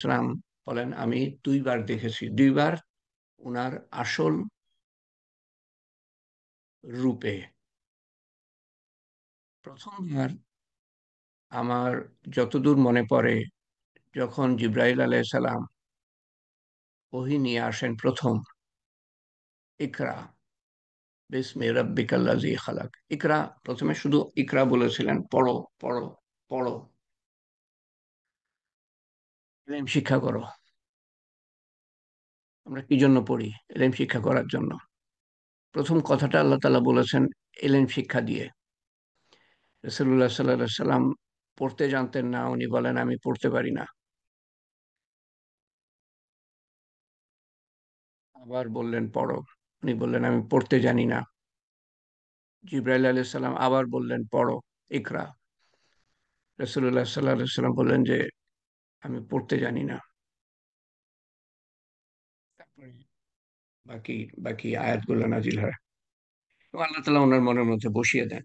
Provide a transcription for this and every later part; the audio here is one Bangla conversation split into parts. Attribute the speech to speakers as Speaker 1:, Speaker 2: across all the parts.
Speaker 1: সালাম বলেন, আমি দুইবার দেখেছি, দুইবার উনার আসল রূপে। প্রথমবার আমার যতদূর মনে পড়ে, যখন জিব্রাইল আলাইহিস সালাম ওহী নিয়ে আসেন প্রথম, ইকরা বিসমি রাব্বিকাল্লাযী খালাক। ইকরা, প্রথমে শুধু ইকরা বলেছিলেন, পড়ো পড়ো পড়ো, ইলম শিক্ষা করো। আমরা কি জন্য পড়ি? ইলম শিক্ষা করার জন্য। প্রথম কথাটা আল্লাহ তাআলা বলেছেন ইলম শিক্ষা দিয়ে। রাসূলুল্লাহ সাল্লাল্লাহু আলাইহি সাল্লাম পড়তে জানতেন না, উনি বলেন আমি পড়তে পারি না। আবার বললেন পড়ো, উনি বললেন আমি পড়তে জানি না। জিব্রাইল আলাইহিস সালাম আবার বললেন পড়ো, ইকরা। রাসূলুল্লাহ সাল্লাল্লাহু আলাইহি সাল্লাম বললেন যে আমি পড়তে জানি না। তারপরে বাকি বাকি আয়াতগুলো নাজিল হয় এবং আল্লাহ তাআলা ওনার মনের মধ্যে বসিয়ে দেন।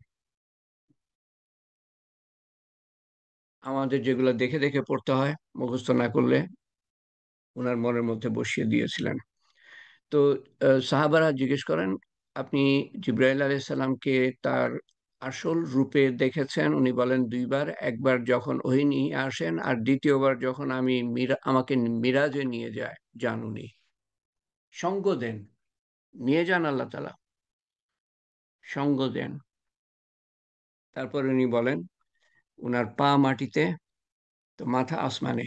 Speaker 1: আমাদের যেগুলো দেখে দেখে পড়তে হয়, মুখস্থ না করলে ওনার মনের মধ্যে বসিয়ে দিয়েছিলেন। তো সাহাবারা জিজ্ঞেস করেন, আপনি জিব্রাইল আলাইহিস সালামকে তার আসল রূপে দেখেছেন? উনি বলেন দুইবার। একবার যখন ওহী নিয়ে আসেন, আর দ্বিতীয়বার যখন আমাকে মিরাজে নিয়ে যান উনি। সঙ্গ দেন, নিয়ে যান আল্লাহ তাআলা, সঙ্গ দেন। তারপর উনি বলেন উনার পা মাটিতে, তো মাথা আসমানে,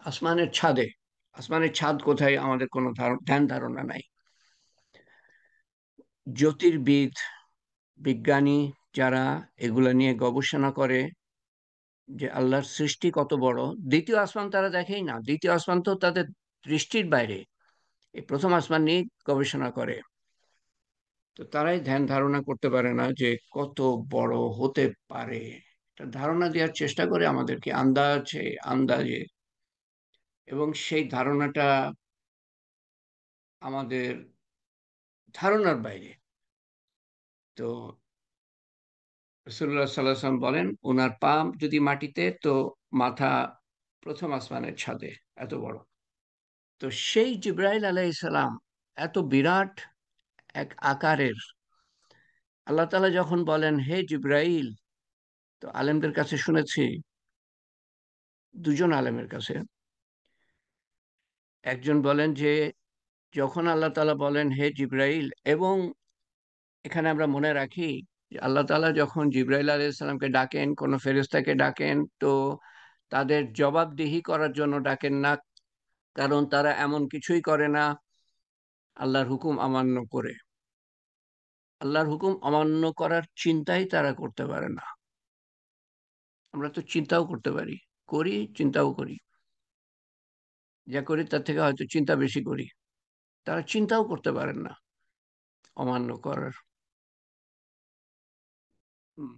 Speaker 1: আসমানের ছাদে। আসমানের ছাদ কোথায় আমাদের কোনো ধ্যান ধারণা নাই। জ্যোতির্বিদ, বিজ্ঞানী যারা এগুলা নিয়ে গবেষণা করে যে আল্লাহর সৃষ্টি কত বড়, দ্বিতীয় আসমান তারা দেখেই না, দ্বিতীয় আসমান তো তাদের দৃষ্টির বাইরে। এই প্রথম আসমান নিয়ে গবেষণা করে। তো তারাই ধ্যান ধারণা করতে পারে না যে কত বড় হতে পারে। এটা ধারণা দেওয়ার চেষ্টা করে আমাদেরকে আন্দাজে আন্দাজে, এবং সেই ধারণাটা আমাদের ধারণার বাইরে। তো রাসূলুল্লাহ সাল্লাল্লাহু আলাইহি ওয়াসাল্লাম বলেন ওনার পা যদি মাটিতে, তো মাথা প্রথম আসমানের ছাদে, এত বড়। তো সেই জিব্রাইল আলাইহিস সালাম এত বিরাট এক আকারের, আল্লাহ তাআলা যখন বলেন হে জিব্রাইল, তো আলেমদের কাছে শুনেছি, দুজন আলেমের কাছে, একজন বলেন যে যখন আল্লাহ তাআলা বলেন হে জিব্রাইল, এবং এখানে আমরা মনে রাখি যে আল্লাহ তাআলা যখন জিব্রাইল আলাইহিস সালামকে ডাকেন, কোনো ফেরেশতাকে ডাকেন, তো তাদের জবাবদিহি করার জন্য ডাকেন না, কারণ তারা এমন কিছুই করে না আল্লাহর হুকুম অমান্য করে। আল্লাহর হুকুম অমান্য করার চিন্তাই তারা করতে পারে না। আমরা তো চিন্তাও করতে পারি, করি, চিন্তাও করি। যা করি তার থেকে হয়তো চিন্তা বেশি করি। তারা চিন্তাও করতে পারেন না অমান্য করার। উম,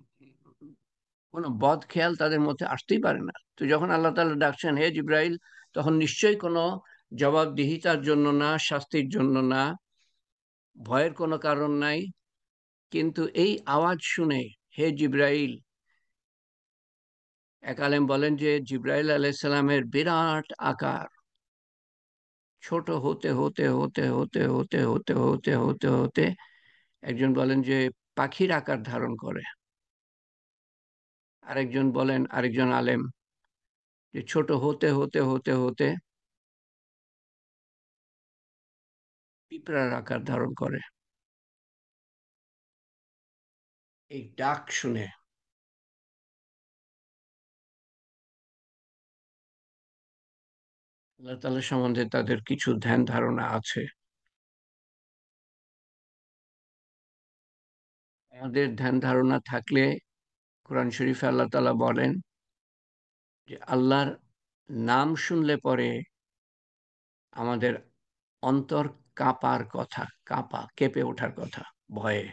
Speaker 1: কোনো বদ খেয়াল তাদের মধ্যে আসতেই পারে না। তো যখন আল্লাহ তাআলা ডাকছেন হে জিব্রাইল, তখন নিশ্চয়ই কোনো জবাবদিহিতার জন্য না, শাস্তির জন্য না, ভয়ের কোনো কারণ নাই। কিন্তু এই আওয়াজ শুনে হে জিব্রাইল, এক আলেম বলেন যে জিব্রাইল আলাইহিস সালামের বিরাট আকার, ছোট হতে হতে হতে হতে হতে হতে হতে হতে হতে একজন বলেন যে পাখির আকার ধারণ করে, আরেকজন বলেন, আরেকজন আলেম, যে ছোট হতে হতে হতে হতে পিঁপড়ার আকার ধারণ করে। এই ডাক শুনে আল্লাহ তাআলা সম্বন্ধে তাদের কিছু ধ্যান ধারণা আছে। আমাদের ধ্যান ধারণা থাকলে কোরআন শরীফে আল্লাহ তাআলা বলেন যে আল্লাহর নাম শুনলে পরে আমাদের অন্তর কাঁপার কথা, কেঁপে ওঠার কথা ভয়ে।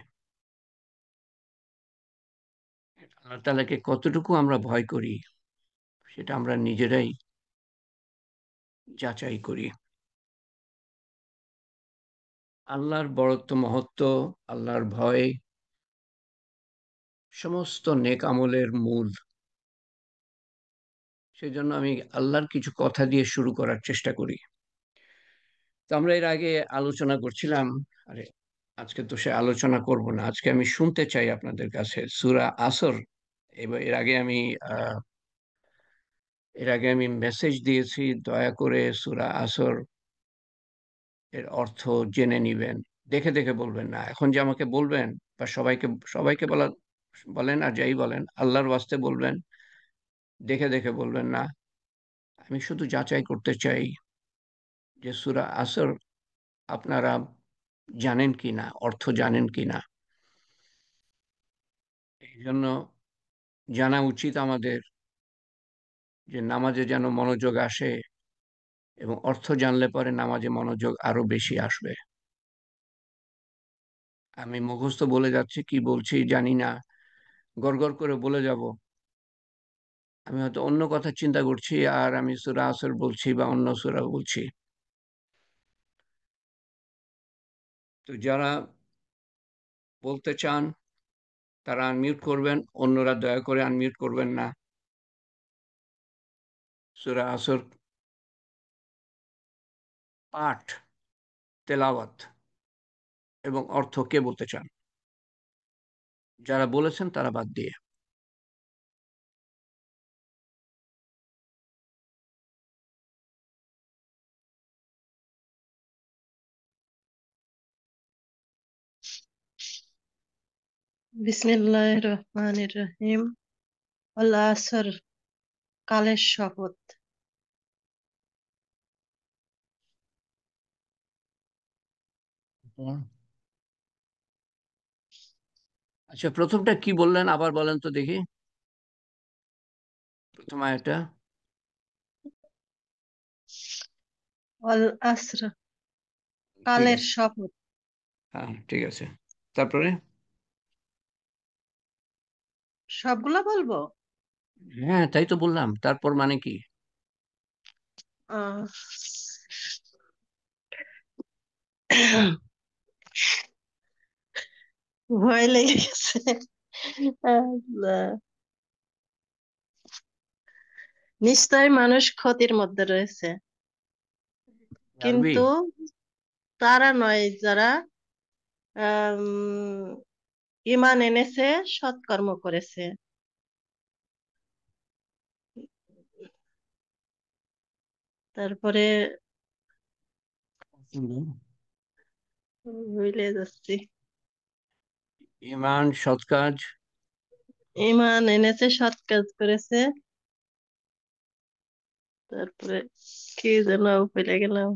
Speaker 1: আল্লাহ তাআলাকে কতটুকু আমরা ভয় করি সেটা আমরা নিজেরাই যাচাই করি। আল্লাহর বড়ত্ব, মহত্ব, আল্লাহর ভয় সমস্ত নেক আমলের মূল। সেই জন্য আমি আল্লাহর কিছু কথা দিয়ে শুরু করার চেষ্টা করি। তো আমরা এর আগে আলোচনা করছিলাম, আরে আজকে তো সে আলোচনা করব না, আজকে আমি শুনতে চাই আপনাদের কাছে সূরা আসর। এবার এর আগে আমি মেসেজ দিয়েছি, দয়া করে সূরা আসর এর অর্থ জেনে নিবেন, দেখে দেখে বলবেন না। এখন যে আমাকে বলবেন বা সবাইকে সবাইকে বলেন আর যাই বলেন, আল্লাহর ওয়াস্তে বলবেন, দেখে দেখে বলবেন না। আমি শুধু যাচাই করতে চাই যে সূরা আসর আপনারা জানেন কি না, অর্থ জানেন কি না। এই জন্য জানা উচিত আমাদের যে নামাজে যেন মনোযোগ আসে, এবং অর্থ জানলে পরে নামাজে মনোযোগ আরো বেশি আসবে। আমি মুখস্থ বলে যাচ্ছি, কি বলছি জানি না, গড়গড় করে বলে যাব। আমি হয়তো অন্য কথা চিন্তা করছি আর আমি সূরা আসর বলছি বা অন্য সূরা বলছি। তো যারা বলতে চান তারা আনমিউট করবেন, অন্যরা দয়া করে আনমিউট করবেন না। সূরা আসর পাঠ, তেলাওয়াত এবং অর্থ কে বলতে চান? যারা বলেছেন তারা বাদ দিয়ে।
Speaker 2: বিসমিল্লাহির রহমানির রহিম। আল আসর, কালের শপথ।
Speaker 1: হুম। আচ্ছা, প্রথমটা কি বললেন আবার বলেন তো দেখি, প্রথম আয়াতটা।
Speaker 2: আল আসর,
Speaker 1: ঠিক
Speaker 2: কালের
Speaker 1: আছে,
Speaker 2: শপথ।
Speaker 1: হ্যাঁ ঠিক আছে। তারপরে?
Speaker 2: সবগুলা বলবো?
Speaker 1: হ্যাঁ তাই তো বললাম, তারপর মানে কি?
Speaker 2: আহ, ভয় লেগে গেছে। আল্লাহ। নিশ্চয় মানুষ ক্ষতির মধ্যে রয়েছে,
Speaker 1: আরবি?
Speaker 2: কিন্তু তারা নয় যারা আম, ঈমান এনেছে, সৎকর্ম করেছে। তারপরে ভুলে যাচ্ছি।
Speaker 1: ঈমান, সৎ কাজ।
Speaker 2: ঈমান এনেছে, সৎ কাজ করেছে। তারপরে কি যেন ভুলে গেলাম।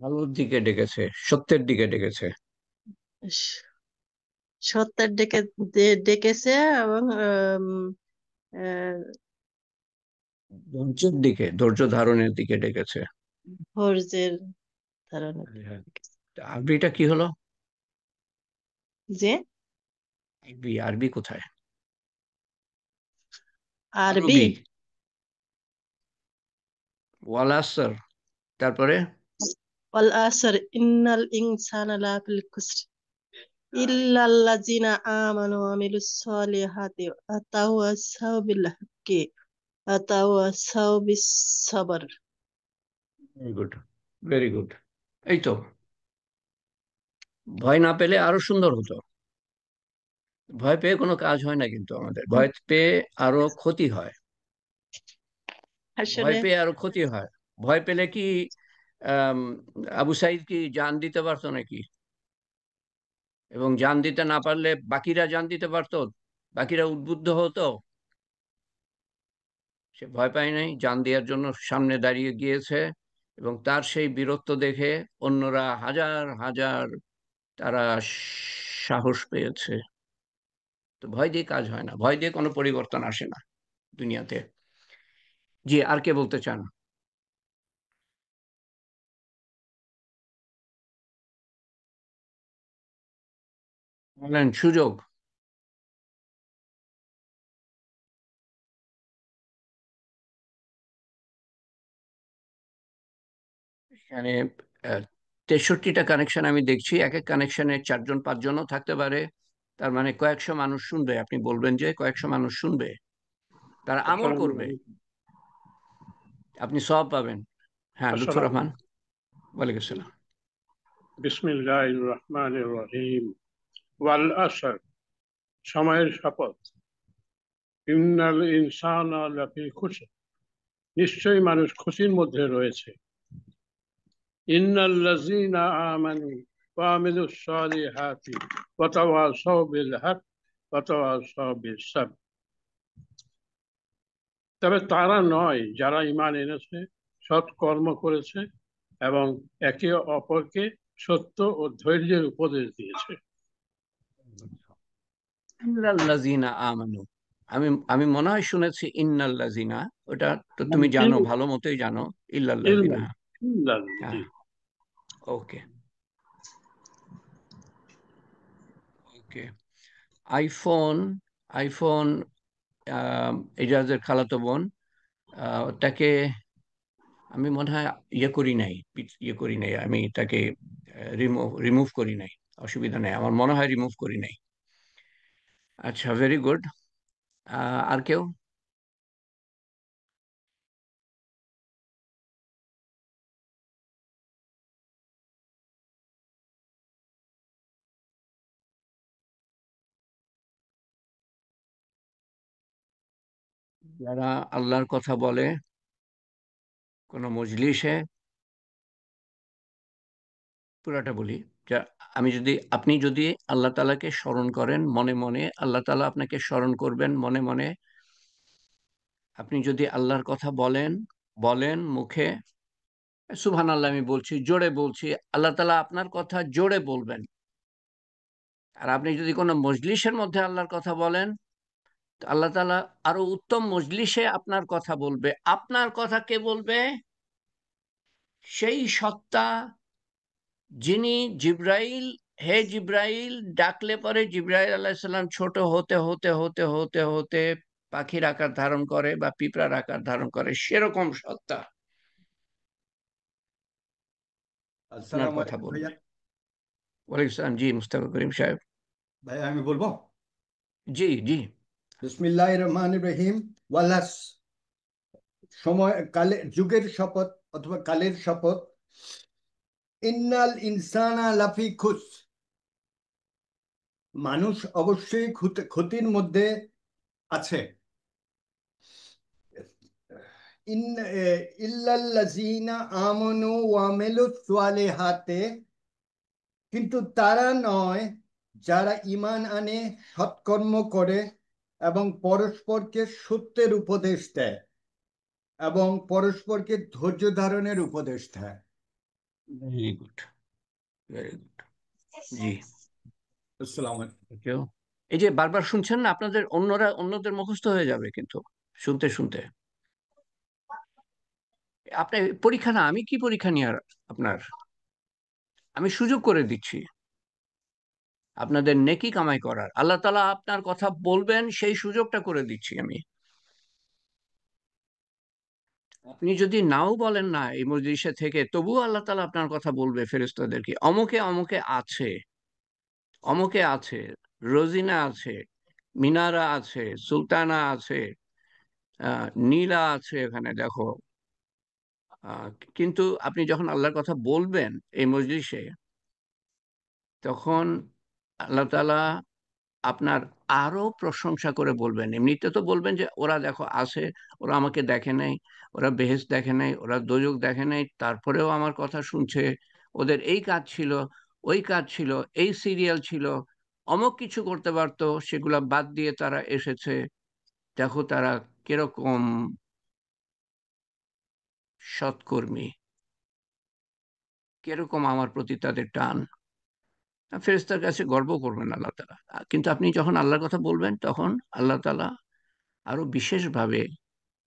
Speaker 1: ভালোর দিকে ডেকেছে, সত্যের দিকে ডেকেছে।
Speaker 2: স- সত্যের ডেকে ডেকেছে, এবং আহ,
Speaker 1: ধৈর্যের দিকে, ধৈর্য ধারণের দিকে ডেকেছে।
Speaker 2: ধৈর্যের ধারণা।
Speaker 1: হ্যাঁ। তা আরবিটা কি হলো?
Speaker 2: যে
Speaker 1: আরবি, আরবি কোথায়?
Speaker 2: আরবি।
Speaker 1: আরবি, ওয়াল আসর। তারপরে?
Speaker 2: ওয়াল আসর ইন্নাল ইনসানা লাফি খুসর ইল্লাল্লাযিনা আমানু ওয়া আমিলুস সলিহাতি ওয়া তাওয়াসাউ বিল হাক্কি ওয়া তাওয়াসাউ বিস সাবর।
Speaker 1: Very good, very good. এই তো, ভয় না পেলে আরো সুন্দর হতো। ভয় পেয়ে কোনো কাজ হয় না, কিন্তু আমাদের ভয় পেয়ে আরো ক্ষতি হয়। ভয়
Speaker 2: আসলে
Speaker 1: পেয়ে আরো ক্ষতি হয়। ভয় পেলে কি আম, আবু সাইদ কি জান দিতে পারতো নাকি? এবং জান দিতে না পারলে বাকিরা জান দিতে পারতো? বাকিরা উদ্বুদ্ধ হতো? সে ভয় পায় নাই, জান দেওয়ার জন্য সামনে দাঁড়িয়ে গিয়েছে। এবং তার সেই বীরত্ব দেখে অন্যরা হাজার হাজার তারা সাহস পেয়েছে। তো ভয় দিয়ে কাজ হয় না, ভয় দিয়ে কোনো পরিবর্তন আসে না দুনিয়াতে। জি, আর কে বলতে চান? বলেন, সুযোগ। এখানে 63টা কানেকশন আমি দেখছি, এক এক কানেকশনে 4 জন 5 জনও থাকতে পারে। তার মানে কয়েকশো মানুষ শুনবে। আপনি বলবেন যে কয়েকশো মানুষ শুনবে, তারা আমল
Speaker 3: আসসালামু
Speaker 1: করবে,
Speaker 3: আলাইকুম।
Speaker 1: আপনি সওয়াব পাবেন। হ্যাঁ, লুৎফর
Speaker 3: আসসালামু
Speaker 1: রহমান। ওয়ালাইকুম আসসালাম।
Speaker 3: বিসমিল্লাহির রহমানির রহিম। ওয়াল আসর, সময়ের শপথ। ইন্নাল ইনসানা লাফি খুসর, নিশ্চয়ই মানুষ খুশির মধ্যে রয়েছে। ইন্নাল্লাযীনা আমানু ওয়া আমিলুস সালিহাতি ওয়া তাওয়াসাউ বিল হক ওয়া তাওয়াসাউ বিস সাবর। তবে তারা নয় যারা ঈমান এনেছে, সৎ কর্ম করেছে এবং একে অপরকে সত্য ও ধৈর্যের উপদেশ দিয়েছে।
Speaker 1: ইন্নাল্লাযীনা আমানু, আমি আমি মনে হয় শুনেছি ইন্নাল্লাযীনা, ওটা তো তুমি জানো, ভালো মতোই জানো। ইল্লাল্লাযীনা। হ্যাঁ,
Speaker 3: জি।
Speaker 1: ওকে ওকে। আইফোন, আইফোন এজাজের খালাতো বোন, তাকে আমি মনে হয় করি নাই, ইয়ে করি নাই, আমি তাকে রিমুভ করি নাই। অসুবিধা নেই, আমার মনে হয় রিমুভ করি নাই। আচ্ছা, ভেরি গুড। আর কেউ? যারা আল্লাহর কথা বলে কোনো মজলিসে, পুরাটা বলি, যা আপনি যদি আল্লাহ তাআলাকে স্মরণ করেন মনে মনে, আল্লাহ তাআলা আপনাকে স্মরণ করবেন মনে মনে। আপনি যদি আল্লাহর কথা বলেন, বলেন মুখে সুবহানাল্লাহ, আমি বলছি, জোরে বলছি, আল্লাহ তাআলা আপনার কথা জোরে বলবেন। আর আপনি যদি কোনো মজলিসের মধ্যে আল্লাহর কথা বলেন, তো আল্লাহ তাআলা আরো উত্তম মজলিসে আপনার কথা বলবে। আপনার কথা কে বলবে? সেই সত্তা যিনি জিব্রাইল, হে জিব্রাইল ডাকলে পরে জিব্রাইল আলাইহিস সালাম ছোট হতে হতে হতে হতে হতে পাখির আকার ধারণ করে বা পিঁপড়ার আকার ধারণ করে, সেরকম সত্তা আপনার
Speaker 4: আসসালামু
Speaker 1: কথা
Speaker 4: আলাইকুম
Speaker 1: বলবে।
Speaker 4: ভাইয়া।
Speaker 1: ওয়ালাইকুম আসসালাম। জি, মুস্তাফা করিম সাহেব।
Speaker 4: ভাইয়া আমি বলবো,
Speaker 1: জি জি।
Speaker 4: বিসমিল্লাহির রহমানির রহিম। ওয়ালাস, সময় কালে যুগের শপথ অথবা কালের শপথ। ইন্নাল ইনসানা লাফি খুস, মানুষ অবশ্যই ক্ষতির মধ্যে আছে। ইন ইল্লাল্লাযীনা আমানু ওয়া আমিলুস সালিহাতে, কিন্তু তারা নয় যারা ঈমান আনে, সৎকর্ম করে এবং পরস্পরকে সত্যের উপদেশ দেয় এবং পরস্পরকে ধৈর্য ধারণের উপদেশ দেয়।
Speaker 1: Very good, very good. জি।
Speaker 4: আসসালামু আলাইকুম।
Speaker 1: কেউ এই যে বারবার শুনছেন না, আপনাদের অন্যদের মুখস্থ হয়ে যাবে কিন্তু শুনতে শুনতে। আপনি পরীক্ষা না, আমি কি পরীক্ষা নিয়ে আর আপনার, আমি সুযোগ করে দিচ্ছি আপনাদের নেকি কামাই করার। আল্লাহ তাআলা আপনার কথা বলবেন, সেই সুযোগটা করে দিচ্ছি আমি। আপনি যদি নাও বলেন না এই মজলিসে থেকে, তবুও আল্লাহ তাআলা আপনার কথা বলবে ফেরেশতাদেরকে, অমুকে অমুকে আছে, অমুকে আছে, রোজিনা আছে, মিনারা আছে, সুলতানা আছে, নীলা আছে, এখানে দেখো। আহ, কিন্তু আপনি যখন আল্লাহর কথা বলবেন এই মজলিসে, তখন আল্লাহ তাআলা আপনার আরো প্রশংসা করে বলবেন। এমনিতে তো বলবেন যে ওরা দেখো আছে, ওরা আমাকে দেখে নাই, ওরা বেহেশত দেখে নাই, ওরা দোজখ দেখে নাই, তারপরেও আমার কথা শুনছে, ওদের এই কাজ ছিল, ওই কাজ ছিল, এই সিরিয়াল ছিল, অমুক কিছু করতে পারতো, সেগুলা বাদ দিয়ে তারা এসেছে, দেখো তারা কিরকম সৎকর্মী, কিরকম আমার প্রতি তাদের টান। ফেরেশতার কাছে গর্ব করবেন আল্লাহ তাআলা। কিন্তু আপনি যখন আল্লাহর কথা বলবেন, তখন আল্লাহ তাআলা আরো বিশেষভাবে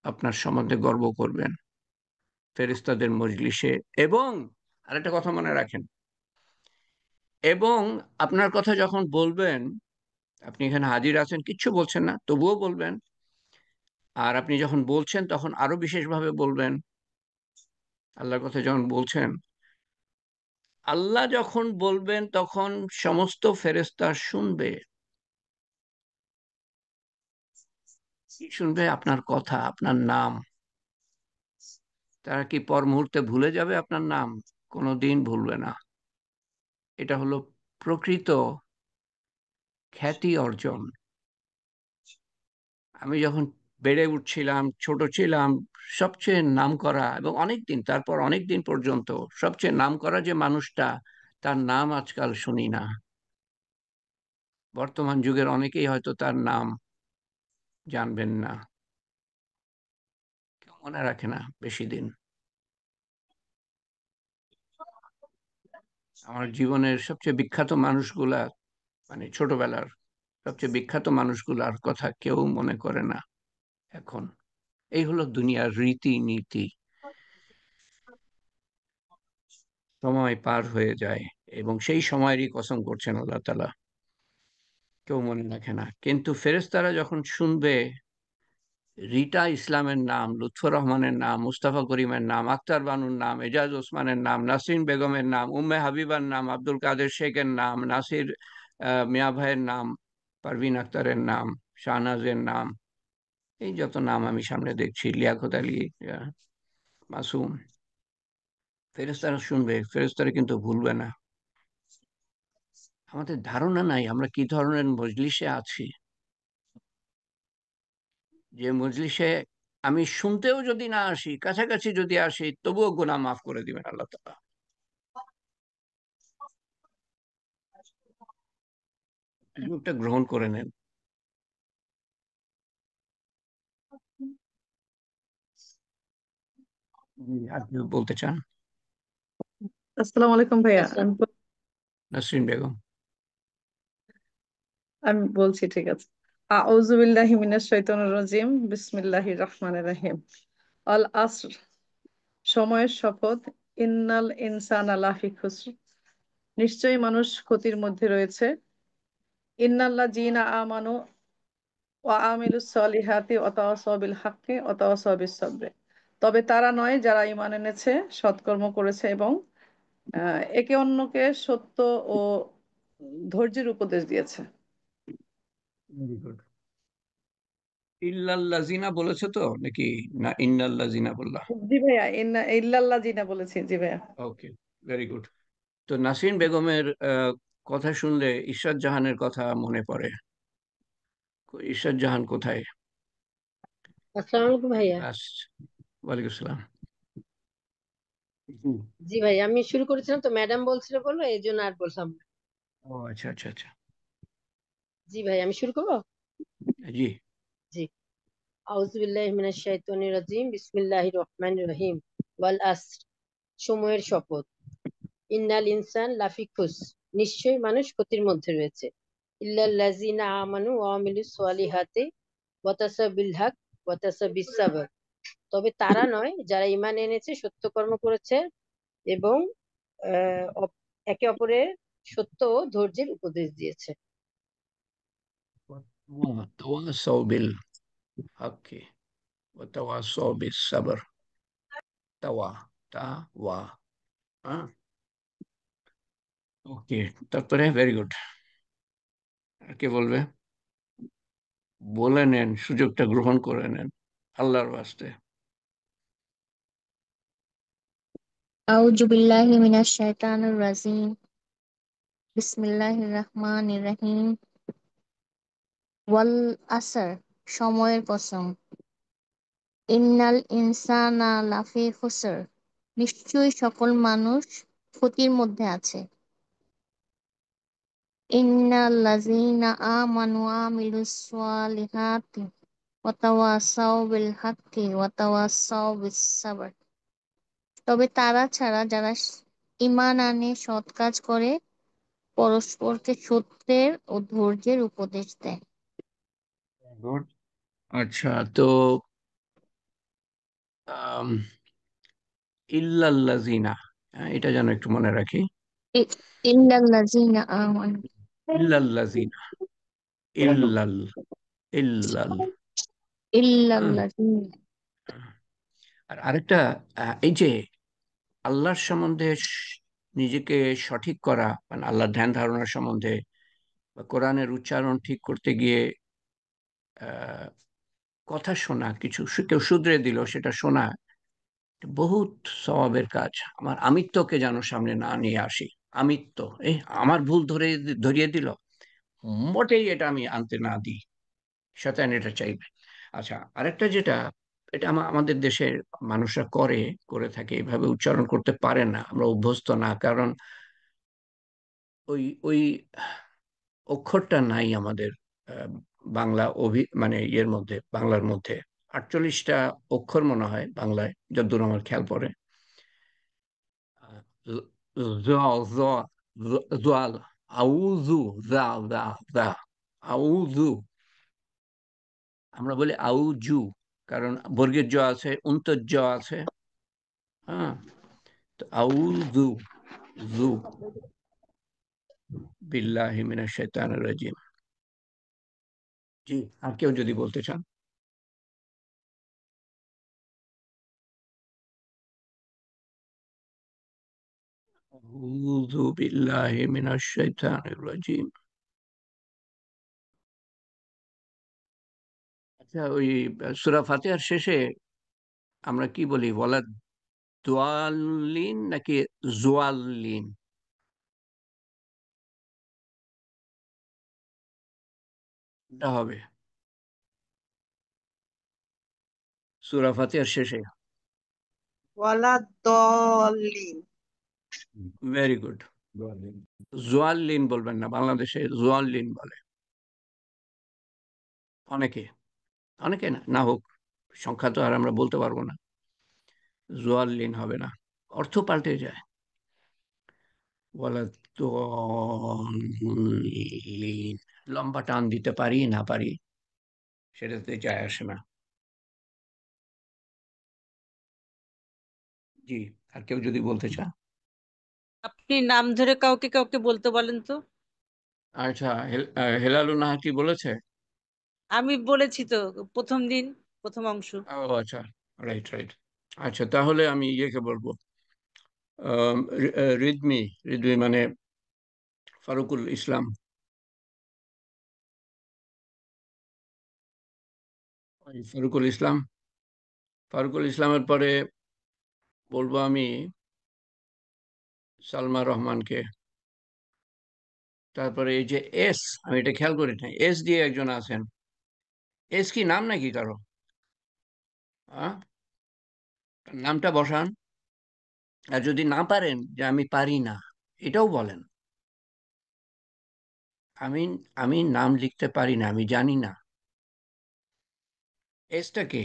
Speaker 1: আপনার সম্বন্ধে গর্ব করবেন ফেরেশতাদের মজলিসে। এবং আরেকটা কথা মনে রাখেন, এবং আপনার কথা যখন বলবেন, আপনি এখানে হাজির আছেন, কিচ্ছু বলছেন না, তবুও বলবেন। আর আপনি যখন বলছেন তখন আরো বিশেষভাবে বলবেন। আল্লাহর কথা যখন বলছেন, আল্লাহ যখন বলবেন তখন সমস্ত ফেরেশতা শুনবে। কি শুনবে? আপনার কথা, আপনার নাম। তারা কি পর মুহূর্তে ভুলে যাবে আপনার নাম? কোনোদিন ভুলবে না। এটা হলো প্রকৃত খ্যাতি অর্জন। আমি যখন বেড়ে উঠছিলাম, ছোট ছিলাম, সবচেয়ে নামকরা এবং অনেকদিন, তারপর অনেকদিন পর্যন্ত সবচেয়ে নামকরা যে মানুষটা, তার নাম আজকাল শুনি না। বর্তমান যুগের অনেকেই হয়তো তার নাম জানবেন না, কেউ মনে রাখে না বেশি দিন। আমার জীবনের সবচেয়ে বিখ্যাত মানুষগুলা, মানে ছোটবেলার সবচেয়ে বিখ্যাত মানুষগুলার কথা কেউ মনে করে না এখন। এই হলো দুনিয়ার রীতি নীতি। সময় পার হয়ে যায় এবং সেই সময়েরই কসম করছেন আল্লাহ তাআলা, কেউ মনে রাখে না। কিন্তু ফেরেশতারা যখন শুনবে রিটা ইসলামের নাম, লুৎফর রহমানের নাম, মুস্তাফা করিমের নাম, আক্তার বানুর নাম, এজাজ ওসমানের নাম, নাসরিন বেগমের নাম, উম্মে হাবিবার নাম, আব্দুল কাদের শেখের নাম, নাসির মিয়া ভাইয়ের নাম, পারভিন আক্তারের নাম, শাহনাজের নাম, এই যত নাম আমি সামনে দেখছি, লিয়াকত আলী, মাসুম, ফেরেশতারা শুনবে, ফেরেশতারা কিন্তু ভুলবে না। আমাদের ধারণা নাই আমরা কি ধরনের মজলিসে আছি, যে মজলিসে আমি শুনতেও যদি না আসি, কাছাকাছি যদি আসি, তবুও গুনাহ মাফ করে দিবেন আল্লাহ তাআলা। সুযোগটা গ্রহণ করে নেন। আর কেউ বলতে চান?
Speaker 5: আসসালামু আলাইকুম ভাইয়া।
Speaker 2: আসসালাম।
Speaker 1: নাসরিন বেগম।
Speaker 5: আমি বলছি, ঠিক আছে। আউযু বিল্লাহি মিনাশ শাইতানির রাজিম, বিসমিল্লাহির রহমানির রহিম। আল আসর, সময়ের শপথ। ইন্নাল ইনসানা লাফি খুসর, নিশ্চয়ই মানুষ ক্ষতির মধ্যে রয়েছে। ইন্নাল্লাযীনা আমানু ওয়া আমিলুস সলিহাতি ওয়া তাওয়াসাউ বিল হাক্কি ওয়া তাওয়াসাউ বিস সাবর, তবে তারা নয় যারা ঈমান এনেছে, সৎকর্ম করেছে এবং একে অন্যকে সত্য ও ধৈর্যের উপদেশ দিয়েছে।
Speaker 1: Very good. ইল্লাল্লাযিনা বলেছো তো নাকি, না ইন্নাল্লাযিনা বললা?
Speaker 5: জি ভাইয়া, ইল্লাল্লাযীনা বলেছি, জি ভাইয়া।
Speaker 1: ওকে, ভেরি গুড। তো নাসরিন বেগমের কথা শুনলে ইশরাত জাহানের কথা মনে পড়ে। ইশরাত জাহান কোথায়?
Speaker 6: আসসালামু আলাইকুম ভাইয়া।
Speaker 1: ক্লাস। ওয়ালাইকুম আসসালাম। হুম।
Speaker 6: জি ভাই, আমি শুরু করেছিলাম তো ম্যাডাম বলছিল বললো, এই জন্য আর বললাম না।
Speaker 1: ও আচ্ছা আচ্ছা আচ্ছা।
Speaker 6: জি ভাই, আমি শুরু করবো।
Speaker 1: জি।
Speaker 6: জি। আউযু বিল্লাহি মিনাশ শাইতানির রাজিম, বিসমিল্লাহির রহমানির রহিম। ওয়াল আসর, সময়ের শপথ। ইন্নাল ইনসান লাফি খুসর, নিশ্চয়ই মানুষ ক্ষতির মধ্যে রয়েছে। ইল্লাল্লাযিনা আমানু ওয়া আমিলুস সলিহাতি ওয়া তাসাউ বিল হক ওয়া তাসাউ বিস সাবর, তবে তারা নয় যারা ঈমান এনেছে, সত্যকর্ম করেছে এবং একে অপরের সত্য ও ধৈর্যের উপদেশ দিয়েছে।
Speaker 1: তাওয়াসাউ বিল হাক্কি ওয়া তাওয়াসাউ বিস সাবর। তাওয়া, তাওয়া। হ্যাঁ, ওকে। তারপরে ভেরি গুড। আর কে বলবে? বলে নেন, সুযোগটা গ্রহণ করে নেন আল্লাহর বাস্তে।
Speaker 7: আউযু বিল্লাহি মিনাশ শাইতানির রাজিম, বিসমিল্লাহির রহমানির রহিম। ওয়াল আসর, সময়ের কসম। ইন্নাল ইনসানা লাফি খুসর, নিশ্চয়ই সকল মানুষ ক্ষতির মধ্যে আছে। ইন্নাল্লাযীনা আমানু ওয়া আমিলুস সলিহাতি ওয়া তাওয়াসাউ বিল হাক্কি ওয়া তাওয়াসাউ বিস সাবর, তবে তারা ছাড়া যারা ঈমান আনে, সৎ কাজ করে, পরস্পরকে সত্যের ও ধৈর্যের উপদেশ দেয়।
Speaker 1: গুড। আচ্ছা, তো আম, ইল্লাল্লাযিনা, এটা যেন একটু মনে রাখি।
Speaker 7: ই- ইল্লাল্লাযীনা আমানু,
Speaker 1: ইল্লাল্লাযিনা, ইল্লাল, ইল্লাল। হ্যাঁ।
Speaker 7: ইল্লাল্লাযীনা।
Speaker 1: আর আরেকটা, এই যে আল্লাহর সম্বন্ধে নিজেকে সঠিক করা, মানে আল্লাহর ধ্যান ধারণার সম্বন্ধে বা কোরআনের উচ্চারণ ঠিক করতে গিয়ে কথা শোনা, কিছু কেউ শুধরে দিল সেটা শোনা বহুত সওয়াবের কাজ। আমার আমিত্বকে যেন সামনে না নিয়ে আসি। আমিত্ব, আমার ভুল ধরিয়ে দিল, মোটেই এটা আমি আনতে না দিই। শয়তান এটা চাইবে। আচ্ছা, আরেকটা যেটা, এটা আমাদের দেশের মানুষরা করে থাকে, এভাবে উচ্চারণ করতে পারে না, আমরা অভ্যস্ত না, কারণ ওই ওই অক্ষরটা নাই আমাদের আহ, বাংলা মানে ইয়ের মধ্যে, বাংলার মধ্যে 48টা অক্ষর মনে হয় বাংলায়, যতদূর আমার খেয়াল পড়ে। জোয়াল, আউজু, জা জা জা, আউজু, আমরা বলি আউজু, কারণ বর্গের জ আছে, উন্তর জ আছে। হ্যাঁ, তো আউজু, জু বিল্লাহি মিনাশ শাইতানির রাজিম। জি, আর কেউ যদি বলতে চান। আউযু বিল্লাহি মিনাশ শাইতানির রাজিম। আচ্ছা, ওই সূরা ফাতিহার শেষে আমরা কি বলি, ওয়ালা দোয়াল্লিন নাকি জোয়াল্লিন? এটা হবে সূরা ফাতিহার শেষে।
Speaker 2: ওয়ালা দলিন।
Speaker 1: Very good. জোয়াল্লিন বলবেন না, বাংলাদেশে জোয়াল্লিন বলে অনেকে, অনেকে না না হোক, সংখ্যা তো আর আমরা বলতে পারবো না। জোয়াল্লিন হবে না, অর্থ পাল্টে যায়। ওয়ালা দলিন, লম্বা টান দিতে পারি না পারি সেটাতে যায় আসে না। জি, আর কেউ যদি বলতে চান।
Speaker 8: আপনি নাম ধরে কাউকে কাউকে বলতে বলেন তো।
Speaker 1: আচ্ছা, হেলালু নাহা কি বলেছে?
Speaker 8: আমি বলেছি তো প্রথম দিন, প্রথম অংশ।
Speaker 1: ও আচ্ছা, রাইট রাইট। আচ্ছা, তাহলে আমি ইয়েকে বলবো, রিদমি, রিদমি মানে ফারুকুল ইসলাম। ফারুকুল ইসলাম, ফারুকুল ইসলামের পরে বলবো আমি সালমা রহমানকে। তারপরে এই যে এস, আমি এটা খেয়াল করি না, এস দিয়ে একজন আছেন। এস কি নাম নাকি কারো? হ্যাঁ, নামটা বসান। আর যদি না পারেন যে আমি পারি না, এটাও বলেন, আমি আমি নাম লিখতে পারি না, আমি জানি না। এসটা কে?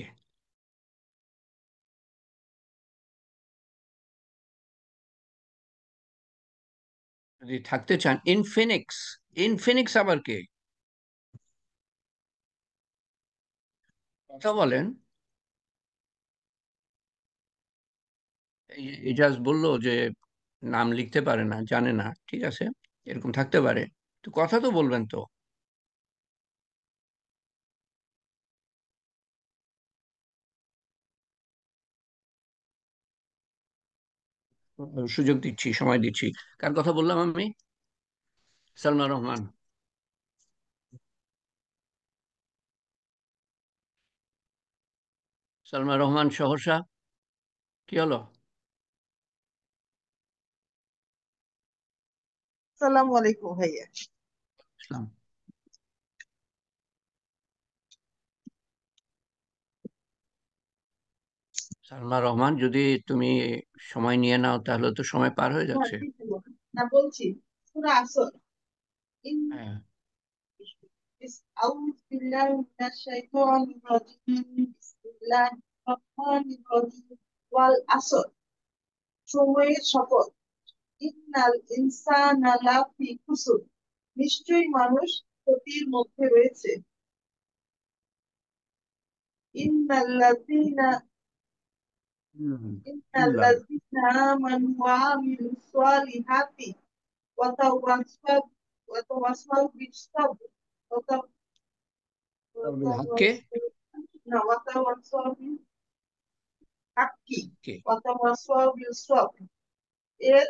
Speaker 1: যদি থাকতে চান, ইনফিনিক্স। ইনফিনিক্স আবার কে? কথা বলেন। ইজাজ বললো যে নাম লিখতে পারে না, জানে না, ঠিক আছে, এরকম থাকতে পারে, তো কথা তো বলবেন তো। সুযোগ দিচ্ছি, সময় দিচ্ছি। কার কথা বললাম আমি? সালমা রহমান। সালমা রহমান সহসা, কি হলো?
Speaker 2: আসসালামু আলাইকুম ভাইয়া।
Speaker 1: ইসলাম। সালমা রহমান, যদি তুমি সময় নিয়ে নাও তাহলে তো সময় পার হয়ে
Speaker 2: হ্যাঁ,
Speaker 1: যাচ্ছে।
Speaker 2: ঠিক আছে। না বলছি, সূরা আসর। ইন
Speaker 1: হ্যাঁ,
Speaker 2: আউযু বিল্লাহি মিনাশ শাইতানির রাজিম। বিসমিল্লাহির রহমানির রহিম। ওয়াল আসর, সময়ের শপথ। ইন্নাল ইনসানা লাফি খুসর, নিশ্চয়ই মানুষ ক্ষতির মধ্যে রয়েছে। ইন্নাল্লাযীনা
Speaker 1: ইল্লা,
Speaker 2: ইন্নাল্লাযীনা আমানু ওয়া আমিলুস সালিহাতি ওয়াতাওয়াসাউ ওয়াতাওয়াসাউ বিস-সাবর
Speaker 1: হাক্কে,
Speaker 2: ওয়াতাওয়াসাউ বিল হাক্কি
Speaker 1: কে?
Speaker 2: ওয়াতাওয়াসাউ বিস-সাবর। এর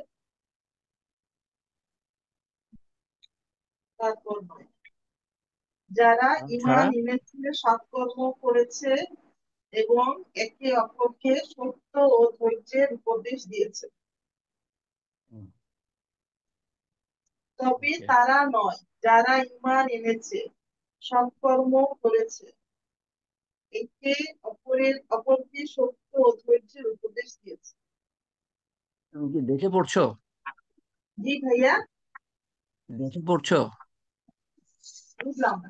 Speaker 2: তারপর নয়, যারা
Speaker 1: ছাড়া
Speaker 2: ঈমান এনেছে, সৎকর্ম করেছে এবং একে অপরকে সত্য ও ধৈর্যের উপদেশ দিয়েছে, তবে
Speaker 1: ওকে
Speaker 2: তারা নয় যারা ঈমান এনেছে, সৎকর্ম করেছে, একে অপরকে সত্য ও ধৈর্যের উপদেশ দিয়েছে।
Speaker 1: তুমি কি দেখে পড়ছো?
Speaker 2: জি ভাইয়া,
Speaker 1: দেখে পড়ছো?
Speaker 2: বুঝলাম না।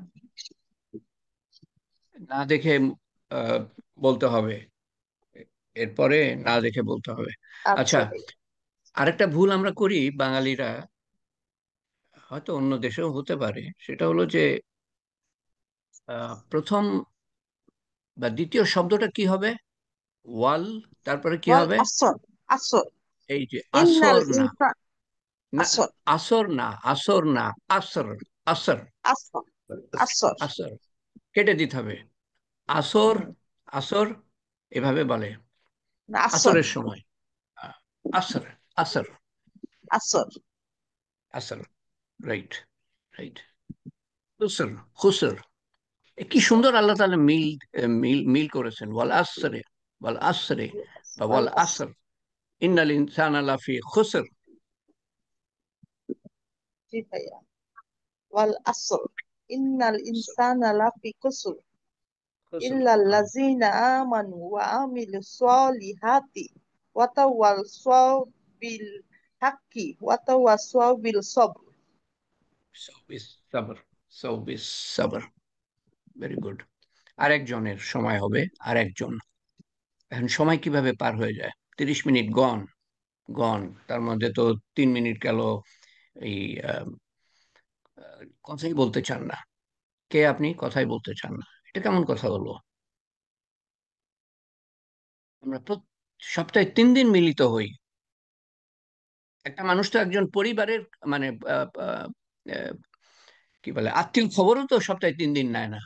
Speaker 1: না দেখে আহ, বলতে হবে, এরপরে না দেখে বলতে হবে। আচ্ছা,
Speaker 2: আচ্ছা ভাইয়া।
Speaker 1: আরেকটা ভুল আমরা করি বাঙালিরা, হয়তো অন্য দেশেও হতে পারে, সেটা হলো যে প্রথম বা দ্বিতীয় শব্দটা কি হবে? ওয়াল, তারপরে কি
Speaker 2: ওয়াল
Speaker 1: হবে?
Speaker 2: আসর, আসর,
Speaker 1: এই যে
Speaker 2: ইন্নাল
Speaker 1: আসর না,
Speaker 2: ইনসান,
Speaker 1: না
Speaker 2: আসর,
Speaker 1: আসর না, আসর না, আসর, আসর,
Speaker 2: আসর, আসর।
Speaker 1: আসর, কেটে দিতে হবে। আসর,
Speaker 2: হুম,
Speaker 1: আসর, এভাবে বলে
Speaker 2: না, আসর,
Speaker 1: আসরের সময়। আহ, আসর, আসর,
Speaker 2: আসর।
Speaker 1: আসর, রাইট, রাইট। খুসর, খুসর, কি সুন্দর আল্লাহ তাআলা মিল মিল মিল করেছেন, ওয়াল আসরে, ওয়াল আসরে বা
Speaker 2: ওয়াল
Speaker 1: ওয়াল
Speaker 2: আসর।
Speaker 1: আসর, ইন্নাল ইনসানা লাফি খুসর।
Speaker 2: জি ভাইয়া, ওয়াল আসর, ইন্নাল ইনসানা লাফি খুসর
Speaker 1: খুসর, হ্যাঁ,
Speaker 2: ইল্লাল্লাযীনা আমানু ওয়া আমিলুস সলিহাতি ওয়া তাওয়াসাউ বিল হাক্কি ওয়া তাওয়াসাউ বিল সবর।
Speaker 1: সবিস সাবর, সবিস সাবর, ভেরি গুড। আরেকজনের সময় হবে, আরেকজন। এখন সময় কিভাবে পার হয়ে যায়, 30 মিনিট গন, গন, তার মধ্যে তো 3 মিনিট গেল এই আহ, কথাই বলতে চান না। কে আপনি? কথাই বলতে চান না, এটা কেমন কথা হলো? আমরা সপ্তাহে 3 দিন মিলিত হই। একটা মানুষ তো একজন পরিবারের, মানে আহ, আহ, আহ, কি বলে, আত্মীয় খবরও তো সপ্তাহে 3 দিন নেয় না।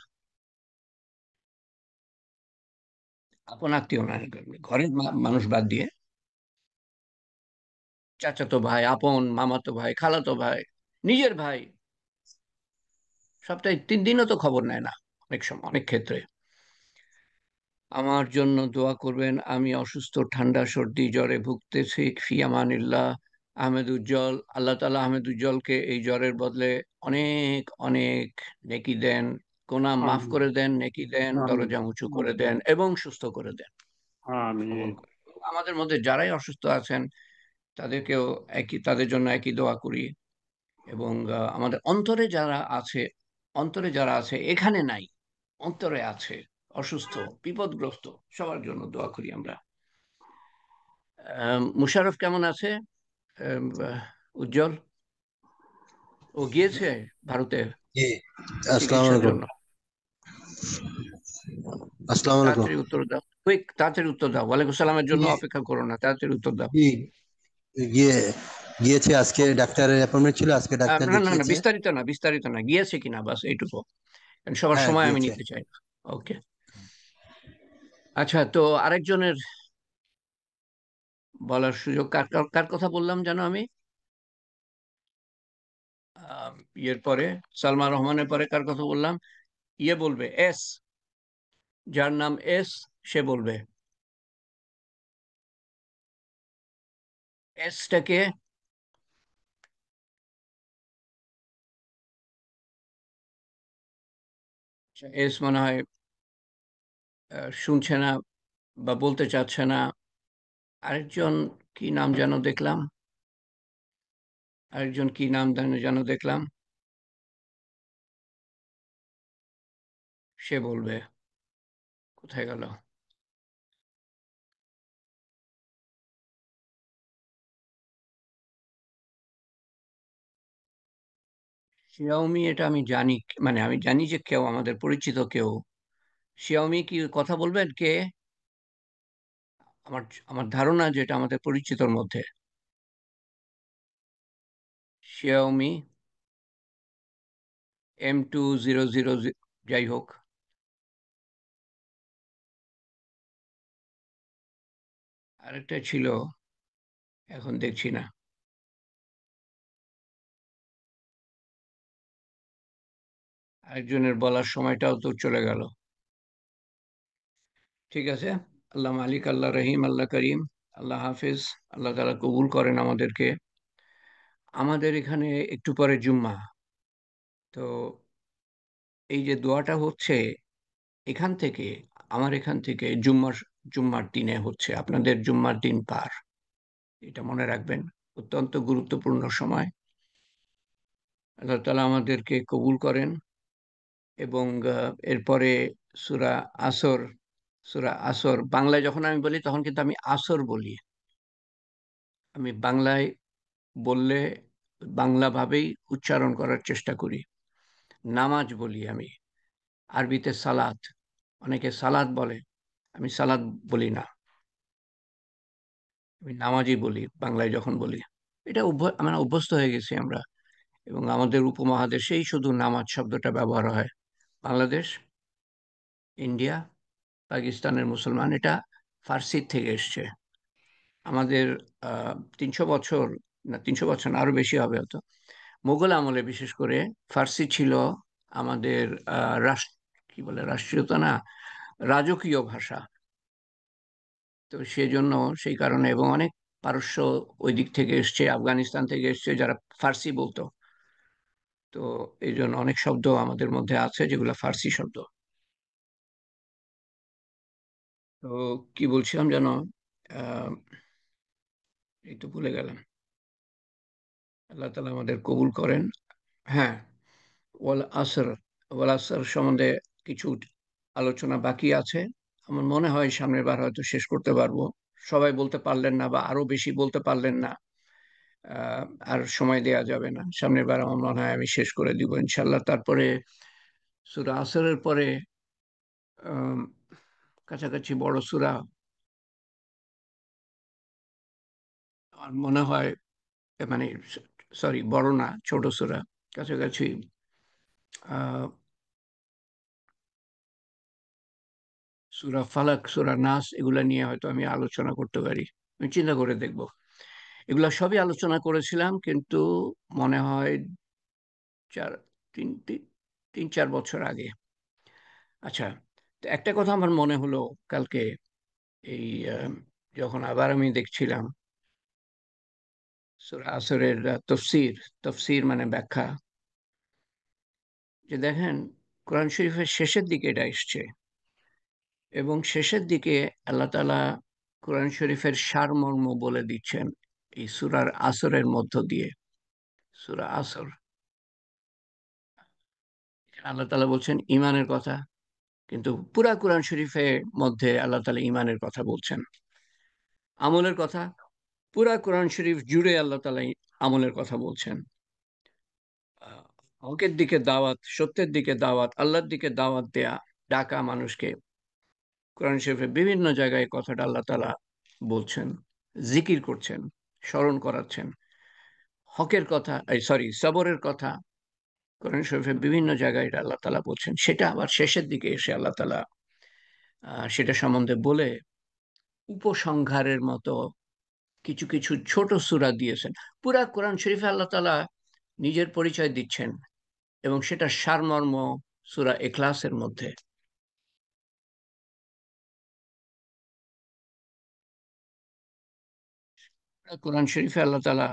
Speaker 1: আপন আত্মীয় না, ঘরের মানুষ বাদ দিয়ে, চাচাতো ভাই, আপন মামাতো ভাই, খালাতো ভাই, নিজের ভাই, সপ্তাহে 3 দিনও তো খবর নেয় না অনেক সময়, অনেক ক্ষেত্রে। আমার জন্য দোয়া করবেন, আমি অসুস্থ, ঠান্ডা সর্দি জ্বরে ভুগতেছি, ফি আমানিল্লাহ। আহমেদ উজ্জ্বল, আল্লাহ তাআলা আহমেদ উজ্জ্বলকে এই জ্বরের বদলে অনেক অনেক নেকি দেন, গুনাহ মাফ
Speaker 3: আমিন,
Speaker 1: করে দেন, নেকি দেন,
Speaker 3: আমিন,
Speaker 1: দরজা উঁচু করে দেন এবং সুস্থ করে দেন, কবুল
Speaker 3: আমিন।
Speaker 1: করেন। আমাদের মধ্যে যারাই অসুস্থ আছেন তাদেরকেও তাদের জন্য একই দোয়া করি। এবং আমাদের অন্তরে যারা আছে, অন্তরে যারা আছে, এখানে নাই, অন্তরে আছে, অসুস্থ, বিপদগ্রস্ত, সবার জন্য দোয়া করি আমরা। মুশারফ কেমন আছে? উজ্জ্বল, ও গিয়েছে ভারতে
Speaker 9: জি, আসসালামু
Speaker 1: চিকিৎসার
Speaker 9: আলাইকুম।
Speaker 1: জন্য।
Speaker 9: আসসালামু আলাইকুম।
Speaker 1: তাড়াতাড়ি উত্তর দাও, কুইক, তাড়াতাড়ি উত্তর দাও, ওয়ালাইকুম সালামের জন্য
Speaker 9: জি,
Speaker 1: অপেক্ষা করো না, তাড়াতাড়ি উত্তর দাও।
Speaker 9: জি, গিয়ে গিয়েছে আজকে, ডাক্তারের অ্যাপয়েন্টমেন্ট ছিল, আজকে ডাক্তার
Speaker 1: না না না,
Speaker 9: দেখিয়েছে।
Speaker 1: বিস্তারিত না, বিস্তারিত না, গিয়েছে কিনা বাস এইটুকু, কারণ সবার
Speaker 9: হ্যাঁ,
Speaker 1: সময় আমি
Speaker 9: গিয়েছে।
Speaker 1: নিতে চাই না। ওকে, আচ্ছা, তো আরেকজনের বলার সুযোগ, কার কার কার কথা বললাম জানো আমি? ইয়ের পরে, সালমা রহমানের পরে কার কথা বললাম? ইয়ে বলবে, এস, যার নাম এস, সে বলবে। এসটাকে, এস মনে হয় শুনছে না বা বলতে চাচ্ছে না। আরেকজন কি নাম যেন দেখলাম, আরেকজন কি নাম যেন দেখলাম, সে বলবে। কোথায় গেল? শিয়াওমি, এটা আমি জানি, মানে আমি জানি যে কেউ, আমাদের পরিচিত কেউ। শিয়াওমি কি কথা বলবেন কে? আমার আমার ধারণা যে এটা আমাদের পরিচিতর মধ্যে। শিয়াওমি M2000, যাই হোক, আরেকটা ছিল, এখন দেখছি না। আরেকজনের বলার সময়টাও তো চলে গেল। ঠিক আছে। আল্লাহ মালিক, আল্লাহ রহিম, আল্লাহ করিম, আল্লাহ হাফিজ। আল্লাহ তাআলা কবুল করেন আমাদেরকে। আমাদের এখানে একটু পরে জুম্মা। তো এই যে দোয়াটা হচ্ছে এখান থেকে, আমার এখান থেকে জুম্মার জুম্মার দিনে হচ্ছে, আপনাদের জুম্মার দিন পার। এটা মনে রাখবেন, অত্যন্ত গুরুত্বপূর্ণ সময়। আল্লাহ তাআলা আমাদেরকে কবুল করেন। এবং এরপরে সূরা আসর, সূরা আসর বাংলায় যখন আমি বলি তখন কিন্তু আমি আসর বলি। আমি বাংলায় বললে বাংলাভাবেই উচ্চারণ করার চেষ্টা করি। নামাজ বলি আমি, আরবিতে সালাত। অনেকে সালাত বলে, আমি সালাত বলি না, আমি নামাজই বলি বাংলায় যখন বলি। এটা মানে অভ্যস্ত হয়ে গেছি আমরা। এবং আমাদের উপমহাদেশেই শুধু নামাজ শব্দটা ব্যবহার হয়। বাংলাদেশ, ইন্ডিয়া, পাকিস্তানের মুসলমান, এটা ফার্সির থেকে এসছে। আমাদের ৩০০ বছর, না ৩০০ বছর না, আরো বেশি হবে হয়তো, মোগল আমলে বিশেষ করে ফার্সি ছিল আমাদের রাষ্ট্র, কি বলে, রাষ্ট্রীয়তা না, রাজকীয় ভাষা। তো সেজন্য, সেই কারণে, এবং অনেক পারস্য ওই দিক থেকে এসছে, আফগানিস্তান থেকে এসছে যারা ফার্সি বলতো। তো এই জন্য অনেক শব্দ আমাদের মধ্যে আছে যেগুলো ফার্সি শব্দ। তো কি বলছিলাম যেন, আহ এই তো ভুলে গেলাম। আল্লাহ তাআলা আমাদের কবুল করেন। হ্যাঁ, ওয়াল আসর, ওয়াল আসর সম্বন্ধে কিছু আলোচনা বাকি আছে। আমার মনে হয় সামনের বার হয়তো শেষ করতে পারবো। সবাই বলতে পারলেন না, বা আরো বেশি বলতে পারলেন না, আর সময় দেয়া যাবে না। সামনের বার আমার মনে হয় আমি শেষ করে দিব ইনশাল্লাহ। তারপরে সূরা আসরের পরে আম, কাছাকাছি বড় সূরা, আমার মনে হয়, মানে সরি, বড় না, ছোট সূরা, কাছাকাছি আহ সূরা ফালাক, সূরা নাস, এগুলা নিয়ে হয়তো আমি আলোচনা করতে পারি। আমি চিন্তা করে দেখব। এগুলা সবই আলোচনা করেছিলাম, কিন্তু মনে হয় চার, তিন তিন 3-4 বছর আগে। আচ্ছা, তো একটা কথা আমার মনে হলো কালকে, এই যখন আবার আমি দেখছিলাম সূরা আসরের তফসির, তফসির মানে ব্যাখ্যা, যে দেখেন কোরআন শরীফের শেষের দিকে এটা এসছে, এবং শেষের দিকে আল্লাহ তাআলা কোরআন শরীফের সারমর্ম বলে দিচ্ছেন এই সূরার আসরের মধ্য দিয়ে। সূরা আসর, আল্লাহ তাআলা বলছেন ঈমানের কথা, কিন্তু পুরা কোরআন শরীফের মধ্যে আল্লাহ তাআলা ঈমানের কথা বলছেন। আমলের কথা, পুরা কোরআন শরীফ জুড়ে আল্লাহ তাআলা আমলের কথা বলছেন। হকের দিকে দাওয়াত, সত্যের দিকে দাওয়াত, আল্লাহর দিকে দাওয়াত দেয়া, ডাকা মানুষকে, কোরআন শরীফের বিভিন্ন জায়গায় এই কথাটা আল্লাহ তাআলা বলছেন, জিকির করছেন, স্মরণ করাচ্ছেন। হকের কথা, এই সরি, সবরের কথা কোরআন শরীফের বিভিন্ন জায়গায় এটা আল্লাহ তাআলা বলছেন। সেটা আবার শেষের দিকে এসে আল্লাহ তাআলা সেটা সম্বন্ধে বলে উপসংহারের মতো কিছু কিছু ছোট সূরা দিয়েছেন। পুরা কোরআন শরীফে আল্লাহ তাআলা নিজের পরিচয় দিচ্ছেন, এবং সেটা সারমর্ম সূরা ইখলাসের মধ্যে। কোরআন শরীফে আল্লাহ তাআলা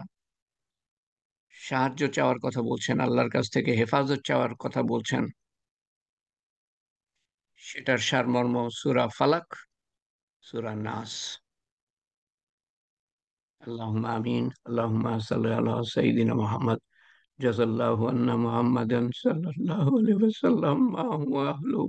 Speaker 1: সাহায্য চাওয়ার কথা বলছেন, আল্লাহর কাছ থেকে হেফাজত চাওয়ার কথা বলছেন। সেটার সারমর্ম সূরা ফালাক, সূরা নাস। আল্লাহুম্মা আমিন। আল্লাহুম্মা সাল্লি আলা সাইয়্যিদিনা মুহাম্মদ। জাযাল্লাহু আন্না মুহাম্মাদান সাল্লাল্লাহু আলাইহি ওয়াসাল্লাম মা হুয়া আহলু।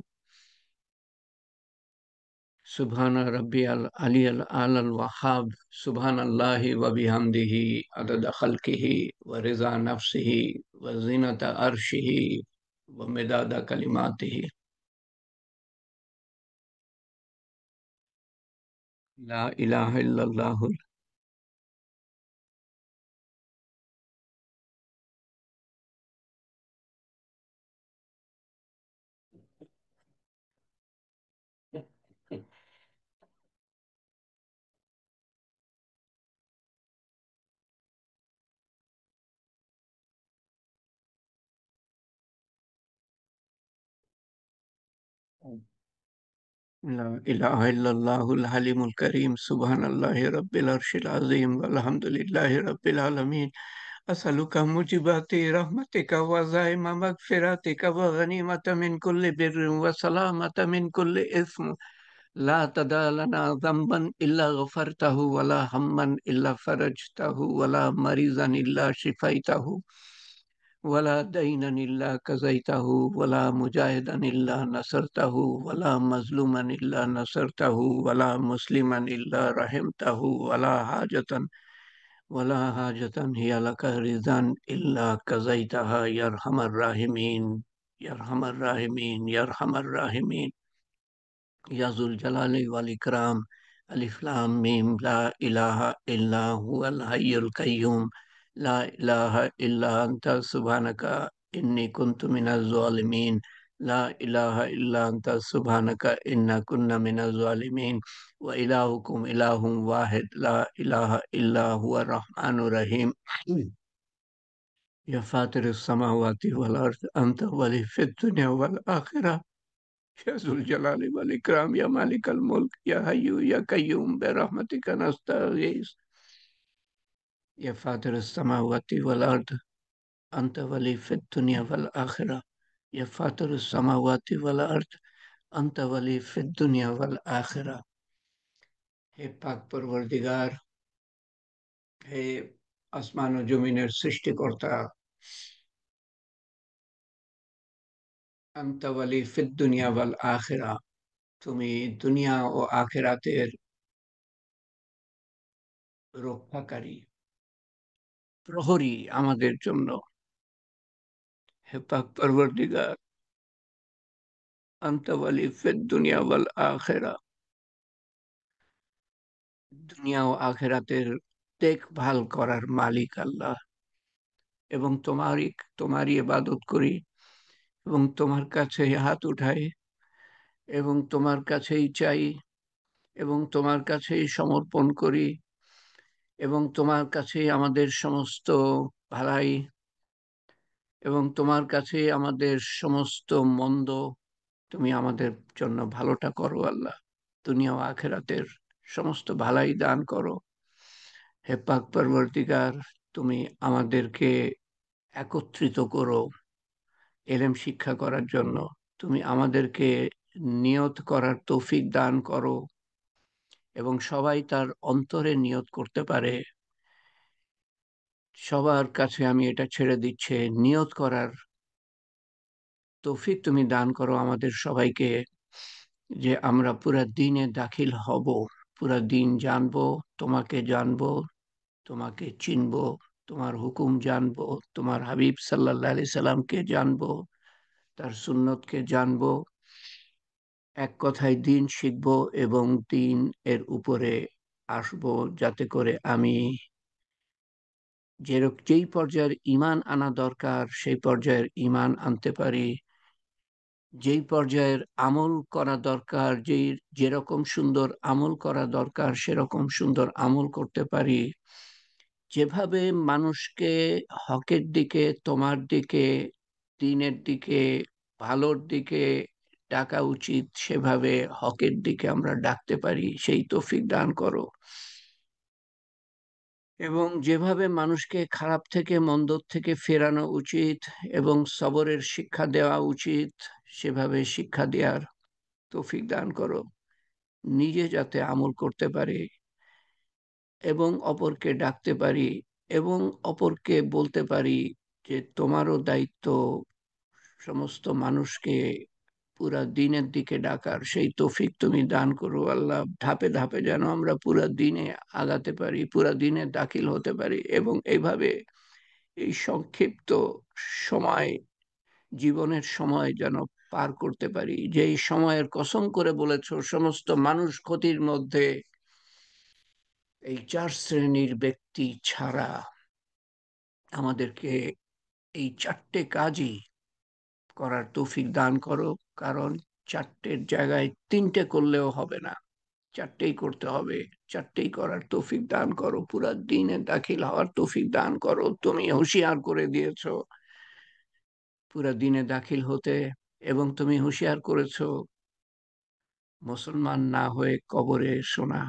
Speaker 1: সুবহান রাব্বিয়াল আলিয়াল আলাল ওয়াহাব। সুবহানাল্লাহি ওয়া বিহামদিহি আদাদা খালকিহি ওয়া রিজা নাফসিহি ওয়া জিনাতা আরশিহি ওয়া মিদাদা কালিমাতিহি। লা ইলাহা ইল্লাল্লাহু لا إله إلا الله الحليم الكريم سبحان الله رب العرش العظيم والحمد لله رب العالمين أسألك موجبات رحمتك وعزائم مغفرتك وغنيمة من كل بر وسلامة من كل إثم لا تدع لنا ذنبا إلا غفرته ولا هما إلا فرجته ولا مريضا إلا شفيته ولا دينا إلا قضيته ولا مجاهدا إلا نصرته ولا مظلوما إلا نصرته ولا مسلما إلا رحمته ولا حاجة هي لك رضا إلا قضيتها يا أرحم الراحمين يا أرحم الراحمين يا أرحم الراحمين يا ذو الجلال والإكرام ألف لام ميم لا إله إلا هو الحي القيوم لا إله إلا أنت سبحانك إني كنت من الظالمين لا إله إلا أنت سبحانك إنا كنا من الظالمين وإلهكم إله واحد لا إله إلا هو الرحمن الرحيم يا فاطر السماوات والأرض أنت ولي في الدنيا والآخرة يا ذو الجلال والإكرام يا مالك الملك يا حي يا قيوم برحمتك نستغيث يا فاطر السماوات والأرض أنت ولي في الدنيا والآخرة يا فاطر السماوات والأرض أنت ولي في الدنيا والآخرة হে পাক পরবর্তীগার, হে আসমান ও জমিনের সৃষ্টিকর্তা, আনতা ওয়ালি ফিদ দুনিয়া ওয়াল আখিরা, তুমি দুনিয়া ও আখিরাতের রক্ষাকারী, প্রহরী আমাদের জন্য। হে পাক পরবর্তীগার, আনতা ওয়ালি ফিদ দুনিয়া ওয়াল আখিরা, দুনিয়া ও আখিরাতের দেখভাল করার মালিক আল্লাহ, এবং তোমারই ইবাদত করি এবং তোমার কাছে হাত উঠাই এবং তোমার কাছেই চাই এবং তোমার কাছেই সমর্পণ করি এবং তোমার কাছেই আমাদের সমস্ত ভালাই এবং তোমার কাছেই আমাদের সমস্ত মন্দ। তুমি আমাদের জন্য ভালোটা করো আল্লাহ, দুনিয়া ও আখিরাতের সমস্ত ভালাই দান করো। হে পাক পরবর্তীগার, তুমি আমাদেরকে একত্রিত করো এলেম শিক্ষা করার জন্য, তুমি আমাদেরকে নিয়ত করার তৌফিক দান করো এবং সবাই তার অন্তরে নিয়ত করতে পারে। সবার কাছে আমি এটা ছেড়ে দিচ্ছি, নিয়ত করার তৌফিক তুমি দান করো আমাদের সবাইকে, যে আমরা পুরা দিনে দাখিল হব, পুরা দিন জানবো, তোমাকে জানবো, তোমাকে চিনবো, তোমার হুকুম জানবো, তোমার হাবিব সাল্লাল্লাহু আলাইহি সাল্লামকে জানবো, তার সুন্নতকে জানবো, এক কথায় দিন শিখবো এবং দিন এর উপরে আসবো, যাতে করে আমি যেই পর্যায়ের ঈমান আনা দরকার সেই পর্যায়ের ঈমান আনতে পারি, যেই পর্যায়ের আমল করা দরকার, যেরকম সুন্দর আমল করা দরকার সেরকম সুন্দর আমল করতে পারি, যেভাবে মানুষকে হকের দিকে, তোমার দিকে, দ্বীনের দিকে, ভালোর দিকে ডাকা উচিত সেভাবে হকের দিকে আমরা ডাকতে পারি, সেই তৌফিক দান করো। এবং যেভাবে মানুষকে খারাপ থেকে মন্দ থেকে ফেরানো উচিত এবং সবরের শিক্ষা দেওয়া উচিত সেভাবে শিক্ষা দেওয়ার তৌফিক দান করো, নিজে যাতে আমল করতে পারি এবং অপরকে ডাকতে পারি এবং অপরকে বলতে পারি যে তোমারও দায়িত্ব সমস্ত মানুষকে পুরা দিনের দিকে ডাকার, সেই তৌফিক তুমি দান করো আল্লাহ। ধাপে ধাপে যেন আমরা পুরা দিনে আগাতে পারি, পুরা দিনে দাখিল হতে পারি এবং এইভাবে এই সংক্ষিপ্ত সময়, জীবনের সময় যেন পার করতে পারি, যেই সময়ের কসম করে বলেছ সমস্ত মানুষ ক্ষতির মধ্যে এই 4 শ্রেণীর ব্যক্তি ছাড়া আমাদেরকে এই 4টে কাজই করার তৌফিক দান করো, কারণ 4টের জায়গায় 3টে করলেও হবে না, 4টেই করতে হবে। 4টেই করার তৌফিক দান করো, পুরা দিনে দাখিল হওয়ার তৌফিক দান করো। তুমি হুঁশিয়ার করে দিয়েছো পুরা দিনে দাখিল হতে এবং তুমি হুঁশিয়ার করেছো মুসলমান না হয়ে কবরে শোনা।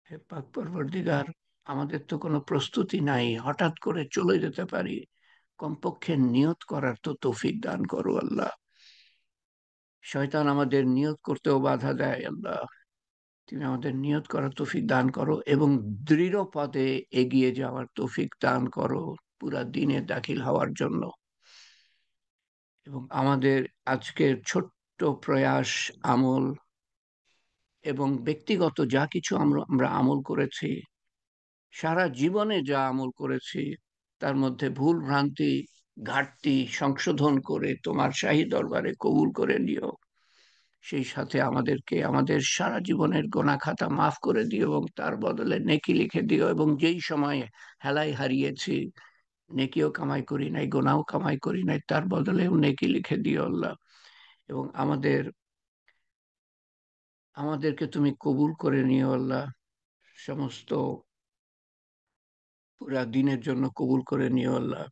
Speaker 1: হে পাক পরবর্তীগার, আমাদের তো কোনো প্রস্তুতি নাই, হঠাৎ করে চলে যেতে পারি, কমপক্ষে নিয়ত করার তো তৌফিক দান করো আল্লাহ। শয়তান আমাদের নিয়ত করতেও বাধা দেয় আল্লাহ, তুমি আমাদের নিয়ত করার তৌফিক দান করো এবং দৃঢ় পথে এগিয়ে যাওয়ার তৌফিক দান করো পুরা দিনে দাখিল হওয়ার জন্য। এবং আমাদের আজকের ছোট্ট প্রয়াস, আমল এবং ব্যক্তিগত যা কিছু আমরা আমরা আমল করেছি, সারা জীবনে যা আমল করেছি, তার মধ্যে ভুল ভ্রান্তি ঘাটতি সংশোধন করে তোমার শাহী দরবারে কবুল করে নিও। সেই সাথে আমাদেরকে আমাদের সারা জীবনের গোনা খাতা মাফ করে দিও এবং তার বদলে নেকি লিখে দিও। এবং যেই সময় হেলায় হারিয়েছি, নেকিও কামাই করি নাই, গোনাও কামাই করি নাই, তার বদলেও নেকি লিখে দিও আল্লাহ। এবং আমাদেরকে তুমি কবুল করে নিও আল্লাহ, সমস্ত পুরা দিনের জন্য কবুল করে নিও আল্লাহ।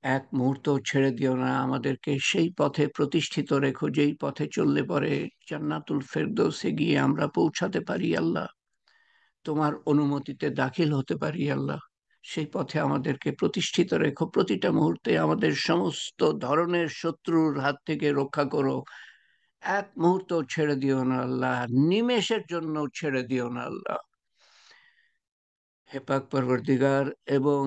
Speaker 1: এক মুহূর্ত ছেড়ে দিও না আমাদেরকে, সেই পথে প্রতিষ্ঠিত রেখো যেই পথে চললে পরে জান্নাতুল ফেরদৌসে গিয়ে আমরা পৌঁছাতে পারি আল্লাহ, তোমার অনুমতিতে দাখিল হতে পারি আল্লাহ। সেই পথে আমাদেরকে প্রতিষ্ঠিত রেখো, প্রতিটা মুহূর্তে আমাদের সমস্ত ধরনের শত্রুর হাত থেকে রক্ষা করো। এক মুহূর্ত ছেড়ে দিও না আল্লাহ, নিমেষের জন্য ছেড়ে দিও না আল্লাহ। হে পাক পরবর্তীগার, এবং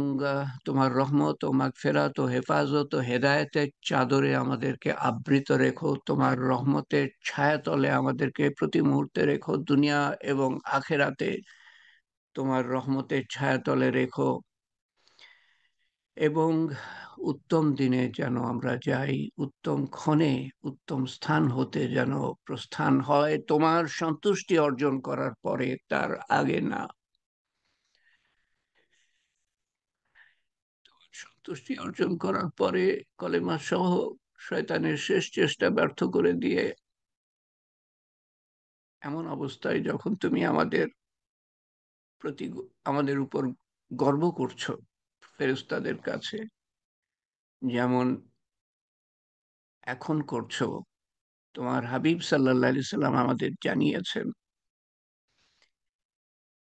Speaker 1: তোমার রহমত ও মাগফিরাত ও হেফাজত ও হেদায়েতের চাদরে আমাদেরকে আবৃত রেখো, তোমার রহমতের ছায়াতলে আমাদেরকে প্রতি মুহূর্তে রেখো, দুনিয়া এবং আখেরাতে তোমার রহমতের ছায়াতলে রেখো। এবং উত্তম দিনে যেন আমরা যাই, উত্তম ক্ষণে উত্তম স্থান হতে যেন প্রস্থান হয়, তোমার সন্তুষ্টি অর্জন করার পরে, তার আগে না। সন্তুষ্টি অর্জন করার পরে কলেমা সহ শয়তানের শেষ চেষ্টা ব্যর্থ করে দিয়ে এমন অবস্থায় যখন তুমি প্রতি আমাদের উপর গর্ব করছো ফেরেশতাদের কাছে, যেমন এখন করছো, তোমার হাবিব সাল্লাল্লাহু আলাইহি সাল্লাম আমাদের জানিয়েছেন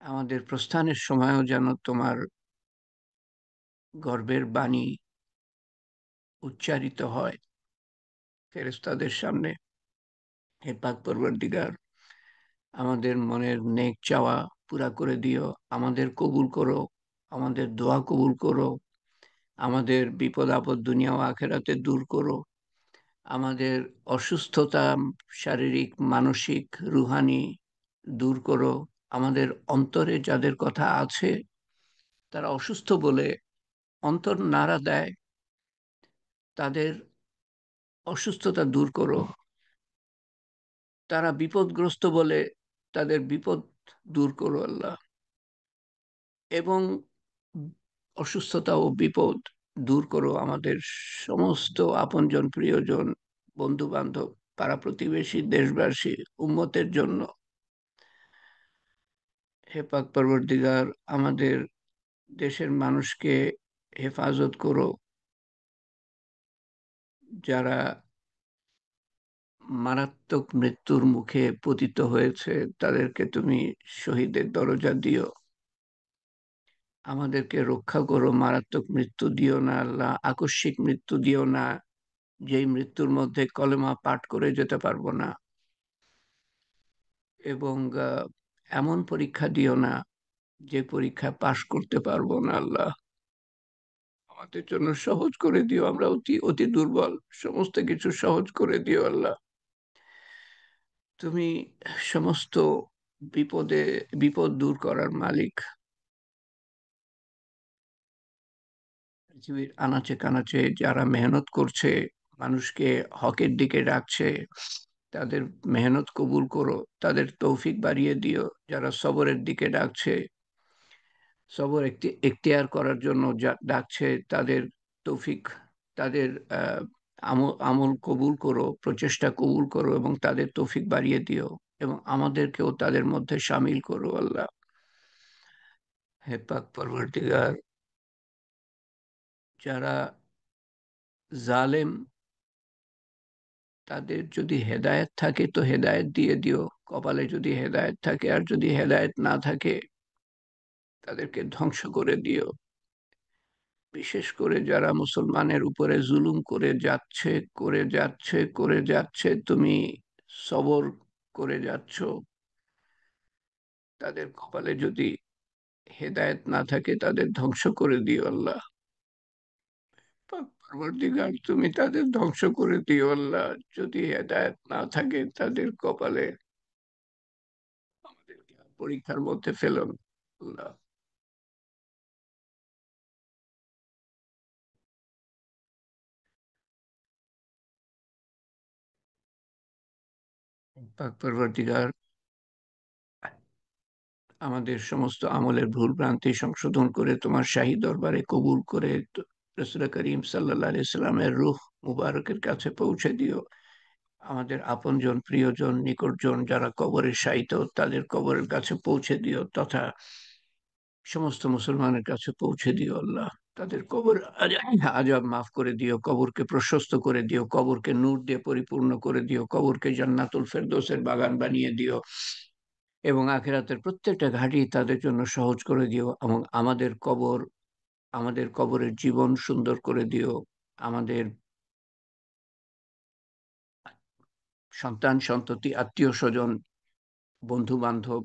Speaker 1: আমাদের প্রস্থানের সময়ও যেন তোমার গর্বের বাণী উচ্চারিত হয় ফেরেশতাদের সামনে। হে পাক পরবর্তীগার, আমাদের মনের নেক চাওয়া পুরা করে দিও, আমাদের কবুল করো, আমাদের দোয়া কবুল করো, আমাদের বিপদ আপদ দুনিয়া ও আখেরাতে দূর করো, আমাদের অসুস্থতা শারীরিক মানসিক রুহানি দূর করো, আমাদের অন্তরে যাদের কথা আছে তারা অসুস্থ বলে অন্তর নাড়া দেয়, তাদের অসুস্থতা দূর করো, তারা বিপদগ্রস্ত বলে তাদের বিপদ দূর করো আল্লাহ। এবং অসুস্থতা ও বিপদ দূর করো আমাদের সমস্ত আপনজন প্রিয়জন বন্ধু বান্ধব পাড়া প্রতিবেশী দেশবাসী উম্মতের জন্য। হে পাক পরবর্তীগার, আমাদের দেশের মানুষকে হেফাজত করো, যারা মারাত্মক মৃত্যুর মুখে পতিত হয়েছে তাদেরকে তুমি শহীদের দরজা দিও। আমাদেরকে রক্ষা করো, মারাত্মক মৃত্যু দিও না আল্লাহ, আকস্মিক মৃত্যু দিও না, যেই মৃত্যুর মধ্যে কলেমা পাঠ করে যেতে পারবো না। এবং এমন পরীক্ষা দিও না যে পরীক্ষা পাশ করতে পারবো না আল্লাহ, আমাদের জন্য সহজ করে দিও, আমরা অতি অতি দুর্বল, সমস্ত কিছু সহজ করে দিও আল্লাহ। তুমি সমস্ত বিপদ দূর করার মালিক। পৃথিবীর আনাচে কানাচে যারা মেহনত করছে, মানুষকে হকের দিকে ডাকছে, তাদের মেহনত কবুল করো, তাদের তৌফিক বাড়িয়ে দিও। যারা সবরের দিকে ডাকছে, সবর এখতিয়ার করার জন্য ডাকছে, তাদের তৌফিক, তাদের আমল কবুল করো, প্রচেষ্টা কবুল করো এবং তাদের তৌফিক বাড়িয়ে দিও। এবং আমাদেরকেও তাদের মধ্যে সামিল করো আল্লাহ। হে পাক পরবর্তীগার, যারা জালেম তাদের যদি হেদায়েত থাকে তো হেদায়েত দিয়ে দিও, কপালে যদি হেদায়েত থাকে, আর যদি হেদায়েত না থাকে তাদেরকে ধ্বংস করে দিও। বিশেষ করে যারা মুসলমানের উপরে জুলুম করে যাচ্ছে, তুমি সবর করে যাচ্ছ, তাদের কপালে যদি হেদায়েত না থাকে তাদের ধ্বংস করে দিও আল্লাহ। পাক পরবর্তীকার তুমি তাদের ধ্বংস করে দিও আল্লাহ। যদি হেদায়েত না থাকে তাদের কপালে, আমাদেরকে পরীক্ষার মধ্যে ফেলুন আল্লাহ। পাক পরবর্তীকার আমাদের সমস্ত আমলের ভুল ভ্রান্তি সংশোধন করে তোমার শাহী দরবারে কবুল করে রাসূল করিম সাল্লাল্লাহু আলাইহি সাল্লামের রূহ মুবারকের কাছে পৌঁছে দিও। আমাদের আপনজন, প্রিয়জন, নিকটজন যারা কবরে শায়িত তাদের কবরের কাছে পৌঁছে দিও, তথা সমস্ত মুসলমানের কাছে পৌঁছে দিও আল্লাহ। তাদের কবর আজাব মাফ করে দিও, কবরকে প্রশস্ত করে দিও, কবরকে নূর দিয়ে পরিপূর্ণ করে দিও, কবরকে জান্নাতুল ফেরদৌসের বাগান বানিয়ে দিও, এবং আখিরাতের প্রত্যেকটা ঘাঁটি তাদের জন্য সহজ করে দিও, এবং আমাদের কবরের জীবন সুন্দর করে দিও। আমাদের সন্তান সন্ততি, আত্মীয় স্বজন, বন্ধু বান্ধব,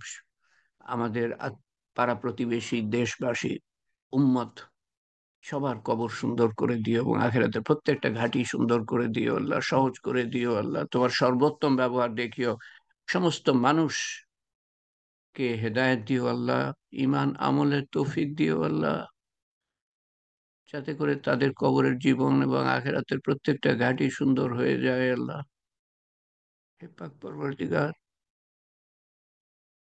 Speaker 1: আমাদের পাড়া প্রতিবেশী, দেশবাসী, উম্মত, সবার কবর সুন্দর করে দিও, এবং আখিরাতের প্রত্যেকটা ঘাঁটি সুন্দর করে দিও আল্লাহ, সহজ করে দিও আল্লাহ। তোমার সর্বোত্তম ব্যবহার দেখিও, সমস্ত মানুষকে হেদায়েত দিও আল্লাহ, ঈমান আমলের তৌফিক দিও আল্লাহ, যাতে করে তাদের কবরের জীবন এবং আখিরাতের প্রত্যেকটা ঘাঁটি সুন্দর হয়ে যায় আল্লাহ। হে পাক পরবর্তীগার,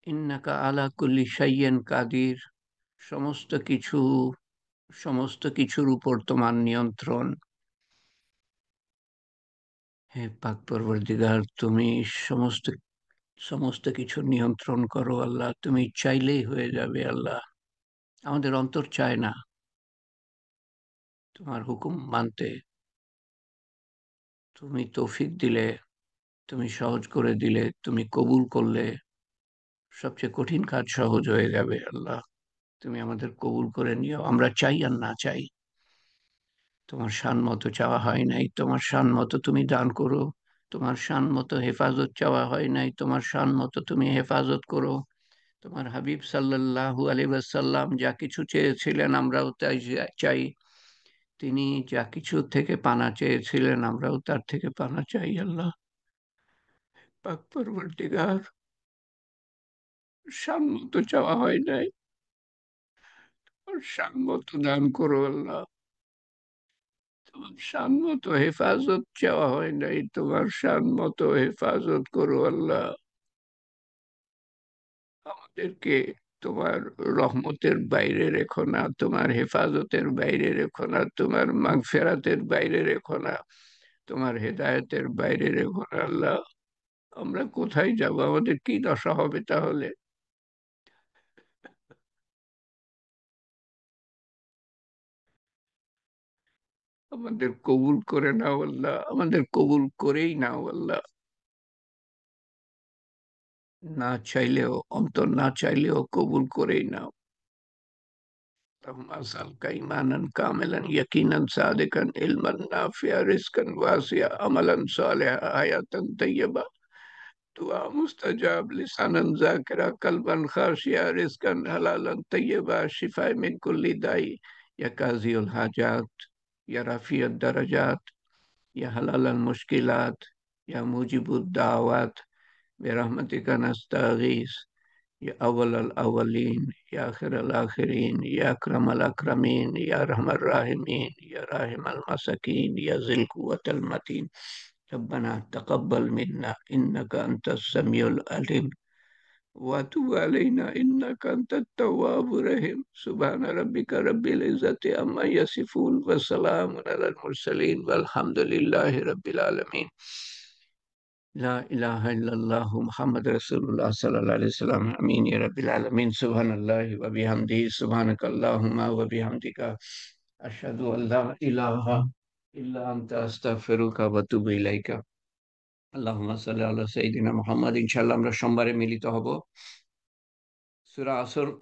Speaker 1: ইন্নাকা আলা কুল্লি শাইইন কাদির, সমস্ত কিছু সমস্ত কিছুর উপর তোমার নিয়ন্ত্রণ। হে পাক পরবর্তীগার, তুমি সমস্ত সমস্ত কিছু নিয়ন্ত্রণ করো আল্লাহ, তুমি চাইলেই হয়ে যাবে আল্লাহ। আমাদের অন্তর চায় না তোমার হুকুম মানতে, তুমি তৌফিক দিলে, তুমি সহজ করে দিলে, তুমি কবুল করলে সবচেয়ে কঠিন কাজ সহজ হয়ে যাবে আল্লাহ। তুমি আমাদের কবুল করে নিও, আমরা চাই আর না চাই, তোমার শান মতো চাওয়া হয় নাই, তোমার শান মতো তুমি দান করো। তোমার শান মতো হেফাজত চাওয়া হয় নাই, তোমার শান মতো তুমি হেফাজত করো। তোমার হাবিব সাল্লাল্লাহু আলাইহি ওয়াসাল্লাম যা কিছু চেয়েছিলেন আমরাও তাই চাই। তিনি যা কিছু থেকে পানা চেয়েছিলেন আমরাও তার থেকে পানা চাই আল্লাহ। পাক পরবর্তীগার, শান মতো চাওয়া হয় নাই, শান মতো দান করো আল্লাহ। তোমার শান মতো হেফাজত চাওয়া হয় নাই, তোমার শান মতো হেফাজত করো আল্লাহ। আমাদেরকে তোমার রহমতের বাইরে রেখো না, তোমার হেফাজতের বাইরে রেখো না, তোমার মাগফিরাতের বাইরে রেখো না, তোমার হেদায়েতের বাইরে রেখো না আল্লাহ। আমরা কোথায় যাব, আমাদের কি দশা হবে তাহলে? আমাদের কবুল করে নাও আল্লাহ, আমাদের কবুল করেই নাও আল্লাহ। না চাইলেও, অন্তর না চাইলেও কবুল করেই নাও। اللهم أسألك إيمانا كاملا، يقينا صادقا، علما نافعا، رزقا واسعا، عملا صالحا، حياة طيبة، دعاء مستجاب، لسانا ذاكرا، قلبا خاشعا، رزقا حلالا طيبا، شفاء من كل داء، يا قاضي الحاجات، يا رفيع الدرجات، يا حلال المشكلات، يا موجب الدعوات، برحمتك نستغيث، يا أول الأولين، يا آخر الآخرين، يا أكرم الأكرمين، يا أرحم الراحمين، يا راحم المساكين، يا ذي القوة المتين. ربنا تقبل منا إنك أنت السميع العليم، وتب علينا إنك أنت التواب الرحيم. سبحان ربك رب العزة عما يصفون، وسلام على المرسلين، والحمد لله رب العالمين. لا إله إلا الله محمد رسول الله صلى الله عليه وسلم. آمين يا رب العالمين. سبحان الله وبحمده، سبحانك اللهم وبحمدك، أشهد أن لا إله إلا أنت، أستغفرك وأتوب إليك. আল্লাহুম্মা সাল্লি আলা সাইয়্যিদিনা মুহাম্মাদ। ইনশাআল্লাহ আমরা সোমবারে মিলিত হব। সূরা আসর